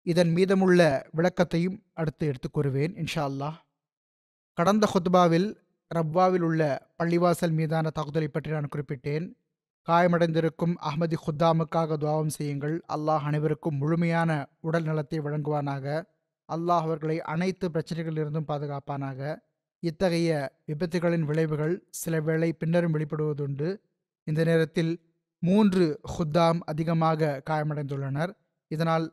இதன் மீதமுள்ள விளக்கத்தையும் அடுத்து எடுத்துக் கூறுவேன் இன்ஷா அல்லாஹ். கடந்த ஹுத்பாவில் ரப்வாவில் உள்ள பள்ளிவாசல் மீதான தாக்குதலை பற்றி நான் குறிப்பிட்டேன். காயமடைந்திருக்கும் அஹ்மதி ஹுத்தாமுக்காக துவாவம் செய்யுங்கள். அல்லாஹ் அனைவருக்கும் முழுமையான உடல் நலத்தை வழங்குவானாக. அல்லாஹ் அவர்களை அனைத்து பிரச்சனைகளிலிருந்தும் பாதுகாப்பானாக. இத்தகைய விபத்துகளின் விளைவுகள் சில வேளை பின்னரும் வெளிப்படுவதுண்டு. இந்த நேரத்தில் 3 ஹுத்தாம் அதிகமாக காயமடைந்துள்ளனர். இதனால்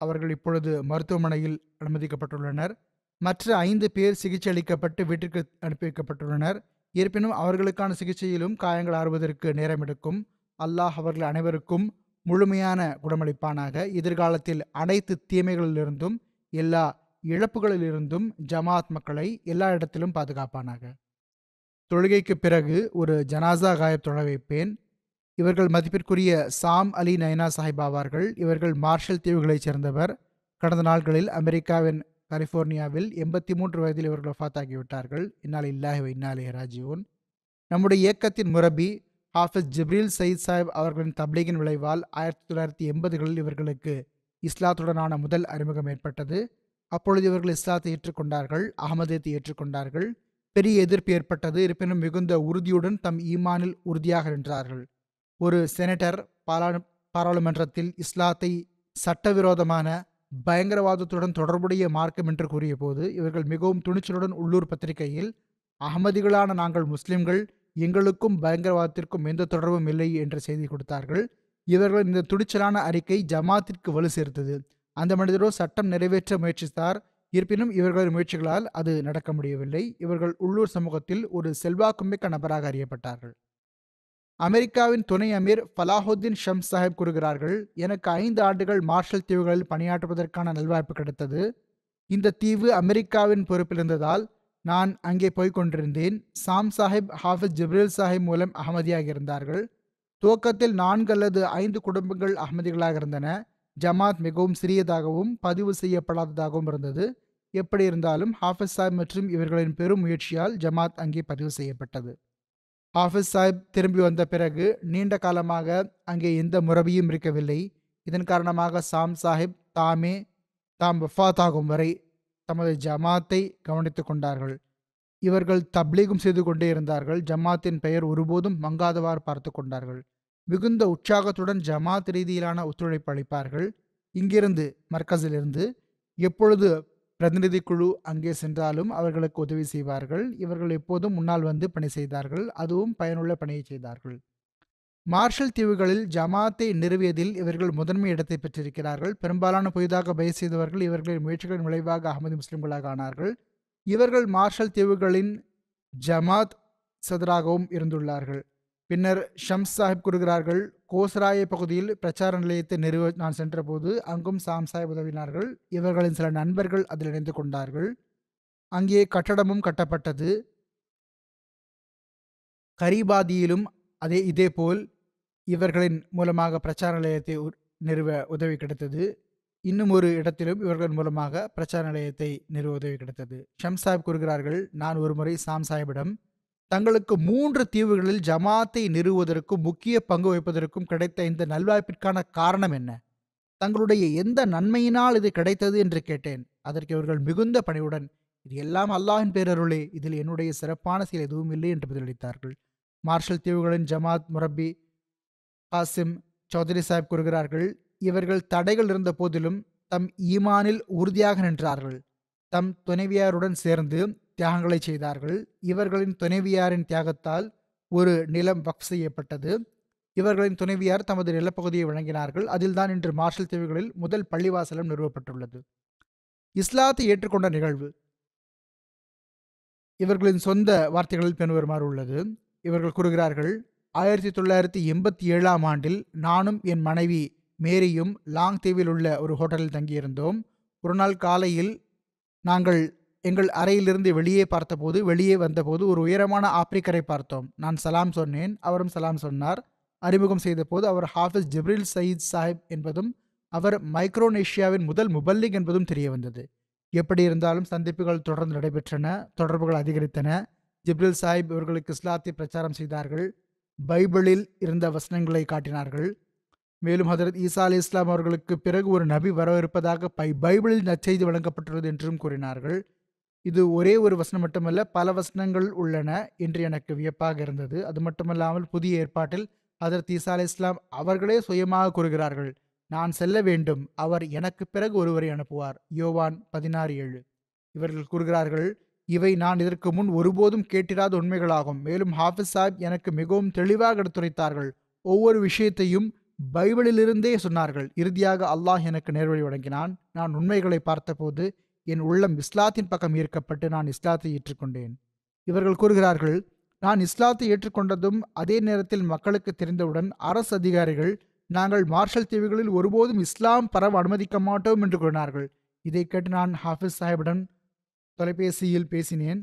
அவர்கள் இப்பொழுது மருத்துவமனையில் அனுமதிக்கப்பட்டுள்ளனர். மற்ற 5 பேர் சிகிச்சை அளிக்கப்பட்டு வீட்டிற்கு அனுப்பி வைக்கப்பட்டுள்ளனர். இருப்பினும் அவர்களுக்கான சிகிச்சையிலும் காயங்கள் ஆறுவதற்கு நேரம் எடுக்கும். அல்லாஹ் அவர்கள் அனைவருக்கும் முழுமையான குணமளிப்பானாக. எதிர்காலத்தில் அனைத்து தீமைகளிலிருந்தும் எல்லா இழப்புகளிலிருந்தும் ஜமாத் மக்களை எல்லா இடத்திலும் பாதுகாப்பானாக. தொழுகைக்கு பிறகு ஒரு ஜனாசா காயப் தொழ வைப்பேன். இவர்கள் மதிப்பிற்குரிய சாம் அலி நைனா சாஹிப் ஆவார்கள். இவர்கள் மார்ஷல் தீவுகளைச் சேர்ந்தவர். கடந்த நாட்களில் அமெரிக்காவின் கலிஃபோர்னியாவில் 83 வயதில் இவர்கள் வஃபாத்தாகிவிட்டார்கள். இன்னா லில்லாஹி வ இன்னா இலைஹி ராஜிஊன். நம்முடைய இயக்கத்தின் முரபி ஹாஃபிஸ் ஜிப்ரீல் சயீத் சாஹிப் அவர்களின் தப்லீகின் விளைவால் 1980களில் இவர்களுக்கு இஸ்லாத்துடனான முதல் அறிமுகம் ஏற்பட்டது. அப்பொழுது இவர்கள் இஸ்லாத்தை ஏற்றுக்கொண்டார்கள், அகமதியத்தை ஏற்றுக்கொண்டார்கள். பெரிய எதிர்ப்பு ஏற்பட்டது. இருப்பினும் மிகுந்த உறுதியுடன் தம் ஈமானில் உறுதியாக நின்றார்கள். ஒரு செனட்டர் பாராளுமன்றத்தில் இஸ்லாத்தை சட்டவிரோதமான பயங்கரவாதத்துடன் தொடர்புடைய மார்க்கம் என்று கூறிய போது இவர்கள் மிகவும் துணிச்சலுடன் உள்ளூர் பத்திரிகையில், அகமதிகளான நாங்கள் முஸ்லிம்கள், எங்களுக்கும் பயங்கரவாதத்திற்கும் எந்த தொடர்பும் இல்லை என்று செய்தி கொடுத்தார்கள். இவர்கள் இந்த துணிச்சலான அறிக்கை ஜமாத்திற்கு வலு சேர்த்தது. அந்த மனிதரோ சட்டம் நிறைவேற்ற முயற்சித்தார். இருப்பினும் இவர்களின் முயற்சிகளால் அது நடக்க முடியவில்லை. இவர்கள் உள்ளூர் சமூகத்தில் ஒரு செல்வாக்குமிக்க நபராக அறியப்பட்டார்கள். அமெரிக்காவின் துணை அமீர் ஃபலாஹுத்தீன் ஷம்ஸ் சாஹிப் கூறுகிறார்கள், எனக்கு 5 ஆண்டுகள் மார்ஷல் தீவுகளில் பணியாற்றுவதற்கான நல்வாய்ப்பு கிடைத்தது. இந்த தீவு அமெரிக்காவின் பொறுப்பில் இருந்ததால் நான் அங்கே போய்கொண்டிருந்தேன். சாம் சாஹிப் ஹாஃபிஸ் ஜிப்ரீல் சாஹிப் மூலம் அகமதியாக இருந்தார்கள். துவக்கத்தில் 4 அல்லது 5 குடும்பங்கள் அகமதிகளாக இருந்தன. ஜமாத் மிகவும் சிறியதாகவும் பதிவு செய்யப்படாததாகவும் இருந்தது. எப்படி இருந்தாலும் ஹாஃபிஸ் சாஹிப் மற்றும் இவர்களின் பெரும் முயற்சியால் ஜமாத் அங்கே பதிவு செய்யப்பட்டது. ஹாஃபிஸ் சாஹிப் திரும்பி வந்த பிறகு நீண்ட காலமாக அங்கே எந்த முரபியும் இருக்கவில்லை. இதன் காரணமாக சாம் சாஹிப் தாம் வஃபாத்தாகும் வரை தமது ஜமாத்தை கவனித்து கொண்டார்கள். இவர்கள் தப்லீகும் செய்து கொண்டே இருந்தார்கள். ஜமாத்தின் பெயர் ஒருபோதும் மங்காதவாறு பார்த்து கொண்டார்கள். மிகுந்த உற்சாகத்துடன் ஜமாத் ரீதியிலான ஒத்துழைப்பு அளிப்பார்கள். இங்கிருந்து மர்கஸிலிருந்து எப்பொழுது பிரதிநிதி குழு அங்கே சென்றாலும் அவர்களுக்கு உதவி செய்வார்கள். இவர்கள் எப்போதும் முன்னால் வந்து பணி செய்தார்கள். அதுவும் பயனுள்ள பணியை செய்தார்கள். மார்ஷல் தீவுகளில் ஜமாத்தை நிறுவியதில் இவர்கள் முதன்மை இடத்தை பெற்றிருக்கிறார்கள். பெரும்பாலான புதிதாக பய செய்தவர்கள் இவர்களின் முயற்சிகளின் விளைவாக அகமது முஸ்லிம்களாக ஆனார்கள். இவர்கள் மார்ஷல் தீவுகளின் ஜமாத் சதராகவும் இருந்துள்ளார்கள். பின்னர் ஷம்ஸ் சாஹிப் கூறுகிறார்கள், கோசராய பகுதியில் பிரச்சார நிலையத்தை நிறுவ நான் சென்றபோது அங்கும் சாம் சாஹிப் உதவினார்கள். இவர்களின் சில நண்பர்கள் அதில் இணைந்து கொண்டார்கள். அங்கே கட்டடமும் கட்டப்பட்டது. கரீபாதியிலும் இதேபோல் இவர்களின் மூலமாக பிரச்சார நிலையத்தை நிறுவ உதவி கிடைத்தது. இன்னும் ஒரு இடத்திலும் இவர்கள் மூலமாக பிரச்சார நிலையத்தை நிறுவ உதவி கிடைத்தது. ஷம்ஸ் சாஹிப் கூறுகிறார்கள், நான் ஒருமுறை சாம் சாஹிப்பிடம் தங்களுக்கு 3 தீவுகளில் ஜமாத்தை நிறுவுவதற்கும் முக்கிய பங்கு வகிப்பதற்கும் கிடைத்த இந்த நல்வாய்ப்பிற்கான காரணம் என்ன? தங்களுடைய எந்த நன்மையினால் இது கிடைத்தது என்று கேட்டேன். அதற்கு இவர்கள் மிகுந்த பணிவுடன், இது எல்லாம் அல்லாஹின் பேரருளே, இதில் என்னுடைய சிறப்பான செயல் எதுவும் இல்லை என்று பதிலளித்தார்கள். மார்ஷல் தீவுகளின் ஜமாத் முரப்பி காசிம் சௌத்ரி சாஹிப் கூறுகிறார்கள், இவர்கள் தடைகள் இருந்த போதிலும் தம் ஈமானில் உறுதியாக நின்றார்கள். தம் துணைவியாருடன் சேர்ந்து தியாகங்களை செய்தார்கள். இவர்களின் துணைவியாரின் தியாகத்தால் ஒரு நிலம் வக்ஃப் செய்யப்பட்டது. இவர்களின் துணைவியார் தமது நிலப்பகுதியை வழங்கினார்கள். அதில்தான் இன்று மார்ஷல் தீவுகளில் முதல் பள்ளிவாசலம் நிறுவப்பட்டுள்ளது. இஸ்லாத்தை ஏற்றுக்கொண்ட நிகழ்வு இவர்களின் சொந்த வார்த்தைகளில் பின்வருமாறு உள்ளது. இவர்கள் கூறுகிறார்கள், 1987ஆம் ஆண்டில் நானும் என் மனைவி மேரியும் லாங் தீவில் உள்ள ஒரு ஹோட்டலில் தங்கியிருந்தோம். ஒரு நாள் காலையில் நாங்கள் எங்கள் அறையிலிருந்து வெளியே வந்தபோது ஒரு உயரமான ஆப்பிரிக்கரை பார்த்தோம். நான் சலாம் சொன்னேன். அவரும் சலாம் சொன்னார். அறிமுகம் செய்த போது அவர் ஹாஃபிஸ் ஜிப்ரில் சயீத் சாஹிப் என்பதும் அவர் மைக்ரோனேஷியாவின் முதல் முபல்லிக் என்பதும் தெரிய வந்தது. எப்படி இருந்தாலும் சந்திப்புகள் தொடர்ந்து நடைபெற்றன. தொடர்புகள் அதிகரித்தன. ஜிப்ரில் சாஹிப் இவர்களுக்கு இஸ்லாத்தை பிரச்சாரம் செய்தார்கள். பைபிளில் இருந்த வசனங்களை காட்டினார்கள். மேலும் ஹதரத் ஈசா அலி இஸ்லாம் அவர்களுக்கு பிறகு ஒரு நபி வரவிருப்பதாக பைபிளில் நற்செய்தி வழங்கப்பட்டுள்ளது என்றும் கூறினார்கள். இது ஒரே ஒரு வசனம் மட்டுமல்ல, பல வசனங்கள் உள்ளன என்று எனக்கு வியப்பாக இருந்தது. அது மட்டுமல்லாமல் புதிய ஏற்பாட்டில் ஹதரத் ஈசா அலி இஸ்லாம் அவர்களே சுயமாக கூறுகிறார்கள், நான் செல்ல வேண்டும், அவர் எனக்கு பிறகு ஒருவரை அனுப்புவார். யோவான் 16:7. இவர்கள் கூறுகிறார்கள், இவை நான் இதற்கு முன் ஒருபோதும் கேட்டிராத உண்மைகளாகும். மேலும் ஹாஃபிஸ் சாஹிப் எனக்கு மிகவும் தெளிவாக எடுத்துரைத்தார்கள். ஒவ்வொரு விஷயத்தையும் பைபிளிலிருந்தே சொன்னார்கள். இறுதியாக அல்லாஹ் எனக்கு நேர்வழி வழங்கினான். நான் உண்மைகளை பார்த்தபோது என் உள்ளம் இஸ்லாத்தின் பக்கம் ஈர்க்கப்பட்டு நான் இஸ்லாத்தை ஏற்றுக்கொண்டேன். இவர்கள் கூறுகிறார்கள், நான் இஸ்லாத்தை ஏற்றுக்கொண்டதும் அதே நேரத்தில் மக்களுக்கு தெரிந்தவுடன் அரசு அதிகாரிகள், நாங்கள் மார்ஷல் தீவுகளில் ஒருபோதும் இஸ்லாம் பரவ அனுமதிக்க மாட்டோம் என்று கூறினார்கள். இதை கேட்டு நான் ஹாஃபிஸ் சாஹிபிடம் தொலைபேசியில் பேசினேன்.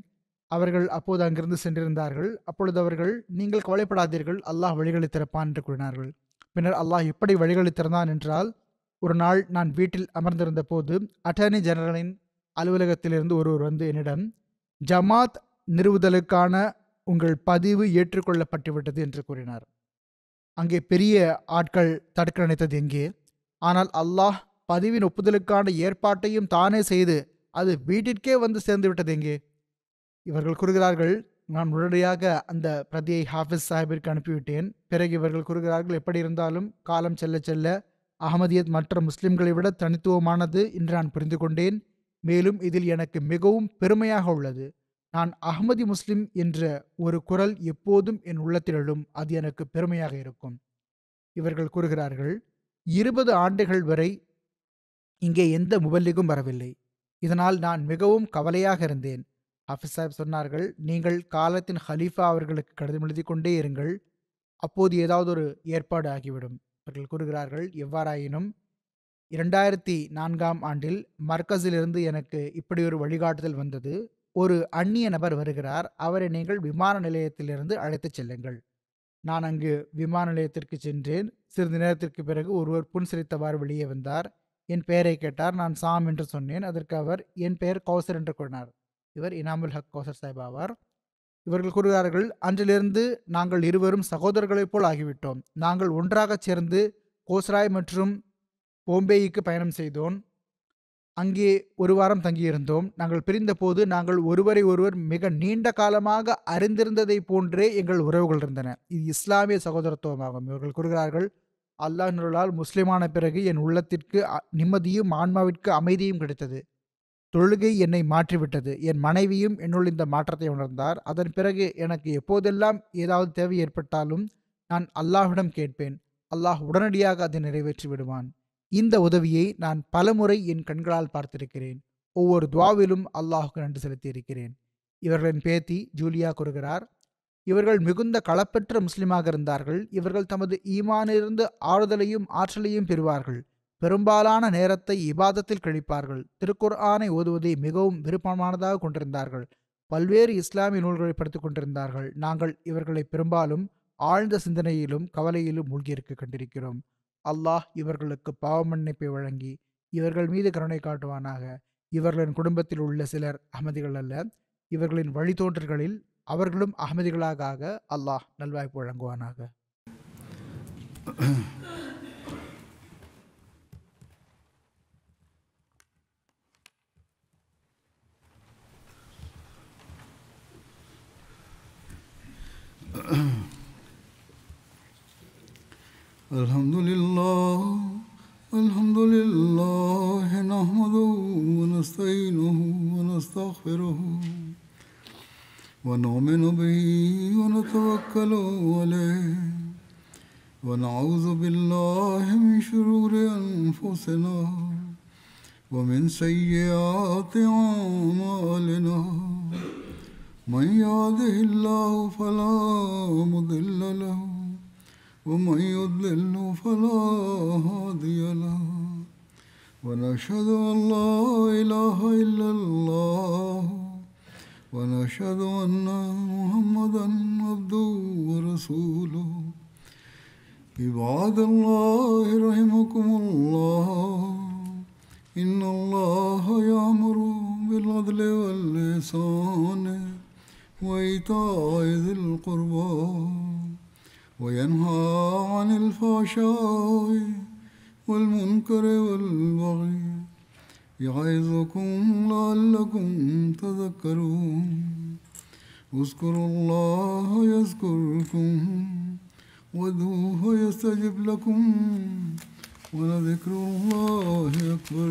அவர்கள் அப்போது அங்கிருந்து சென்றிருந்தார்கள். அப்பொழுது அவர்கள், நீங்கள் கவலைப்படாதீர்கள், அல்லாஹ் வழிகளை திறப்பான் என்று கூறினார்கள். பின்னர் அல்லாஹ் எப்படி வழிகளை திறந்தான் என்றால், ஒரு நாள் நான் வீட்டில் அமர்ந்திருந்த போது அட்டர்னி ஜெனரலின் அலுவலகத்திலிருந்து ஒருவர் வந்து என்னிடம், ஜமாத் நிறுவுதலுக்கான உங்கள் பதிவு ஏற்றுக்கொள்ளப்பட்டுவிட்டது என்று கூறினார். அங்கே பெரிய ஆட்கள் தடுக்க நினைத்தது எங்கே? ஆனால் அல்லாஹ் பதிவின் ஒப்புதலுக்கான ஏற்பாட்டையும் தானே செய்து அது வீட்டிற்கே வந்து சேர்ந்து விட்டது எங்கே? இவர்கள் கூறுகிறார்கள், நான் உடனடியாக அந்த பிரதியை ஹாஃபிஸ் சாஹிபிற்கு அனுப்பிவிட்டேன். பிறகு இவர்கள் கூறுகிறார்கள், எப்படி இருந்தாலும் காலம் செல்ல செல்ல அகமதியத் மற்ற முஸ்லிம்களை விட தனித்துவமானது என்று நான் புரிந்து கொண்டேன். மேலும் இதில் எனக்கு மிகவும் பெருமையாக உள்ளது. நான் அகமதி முஸ்லிம் என்ற ஒரு குரல் எப்போதும் என் உள்ளத்தில் எழும். அது எனக்கு பெருமையாக இருக்கும். இவர்கள் கூறுகிறார்கள், 20 ஆண்டுகள் வரை இங்கே எந்த முபல்லிகும் வரவில்லை. இதனால் நான் மிகவும் கவலையாக இருந்தேன். ஹாஃபிஸ் சாஹிப் சொன்னார்கள், நீங்கள் காலத்தின் ஹலீஃபா அவர்களுக்கு கடிதம் எழுதி கொண்டே இருங்கள், அப்போது ஏதாவது ஒரு ஏற்பாடு ஆகிவிடும். அவர்கள் கூறுகிறார்கள், எவ்வாறாயினும் 2004ஆம் ஆண்டில் மர்கஸிலிருந்து எனக்கு இப்படி ஒரு வழிகாட்டுதல் வந்தது. ஒரு அந்நிய நபர் வருகிறார், அவரை நீங்கள் விமான நிலையத்திலிருந்து அழைத்துச் செல்லுங்கள். நான் அங்கு விமான நிலையத்திற்கு சென்றேன். சிறிது நேரத்திற்கு பிறகு ஒருவர் புன்சிரித்தவாறு வெளியே வந்தார். என் பெயரை கேட்டார். நான் சாம் என்று சொன்னேன். அதற்கு அவர், என் பெயர் கௌசர் என்று கூறினார். இவர் இனாமுல் ஹக் கௌசர் சாஹிப் ஆவார். இவர்கள் கூறுகிறார்கள், அன்றிலிருந்து நாங்கள் இருவரும் சகோதரர்களைப் போல் ஆகிவிட்டோம். நாங்கள் ஒன்றாக சேர்ந்து கோஸ்ராய் மற்றும் போம்பேய்க்கு பயணம் செய்தோம். அங்கே ஒரு வாரம் தங்கியிருந்தோம். நாங்கள் பிரிந்த போது நாங்கள் ஒருவரை ஒருவர் மிக நீண்ட காலமாக அறிந்திருந்ததை போன்றே எங்கள் உறவுகள் இருந்தன. இது இஸ்லாமிய சகோதரத்துவமாகும். இவர்கள் கூறுகிறார்கள், அல்லாஹ்வினால் முஸ்லிமான பிறகு என் உள்ளத்திற்கு நிம்மதியும் ஆன்மாவிற்கு அமைதியும் கிடைத்தது. தொழுகை என்னை மாற்றிவிட்டது. என் மனைவியும் என்னுள் இந்த மாற்றத்தை உணர்ந்தார். அதன் பிறகு எனக்கு எப்போதெல்லாம் ஏதாவது தேவை ஏற்பட்டாலும் நான் அல்லாஹ்விடம் கேட்பேன். அல்லாஹ் உடனடியாக அதை நிறைவேற்றி விடுவான். இந்த உதவியை நான் பலமுறை என் கண்களால் பார்த்திருக்கிறேன். ஒவ்வொரு துவாவிலும் அல்லாஹுக்கு நன்றி செலுத்தியிருக்கிறேன். இவர்களின் பேத்தி ஜூலியா கூறுகிறார், இவர்கள் மிகுந்த களப்பெற்ற முஸ்லிமாக இருந்தார்கள். இவர்கள் தமது ஈமானிலிருந்து ஆறுதலையும் ஆற்றலையும் பெறுவார்கள். பெரும்பாலான நேரத்தை இபாதத்தில் கழிப்பார்கள். திருக்குர்ஆனை ஓதுவதை மிகவும் விருப்பமானதாக கொண்டிருந்தார்கள். பல்வேறு இஸ்லாமிய நூல்களை படித்துக் கொண்டிருந்தார்கள். நாங்கள் இவர்களை பெரும்பாலும் ஆழ்ந்த சிந்தனையிலும் கவலையிலும் மூழ்கியிருக்க கண்டிருக்கிறோம். அல்லாஹ் இவர்களுக்கு பாவ மன்னிப்பை வழங்கி இவர்கள் மீது கருணை காட்டுவானாக. இவர்களின் குடும்பத்தில் உள்ள சிலர் அஹ்மதிகள் அல்ல. இவர்களின் வழித்தோன்றல்களில் அவர்களும் அஹ்மதிகளாக ஆக அல்லாஹ் நல்வாய்ப்பு வழங்குவானாக. الحمد لله نحمده ونستعينه ونستغفره ونؤمن به ونتوكل عليه ونعوذ بالله من شرور أنفسنا ومن سيئات أعمالنا من يهده الله فلا مضل له ومن يضلل فلا هادي له ونشهد أن لا إله إلا الله ونشهد أن محمدا عبده ورسوله عباد الله رحمكم الله إن الله يأمر بالعدل والإحسان وإيتاء ذي القربى وينهى عن الفحشاء والمنكر والبغي يعظكم لعلكم تذكرون اذكروا الله يذكركم وادعوه يستجب لكم ولذكر الله أكبر.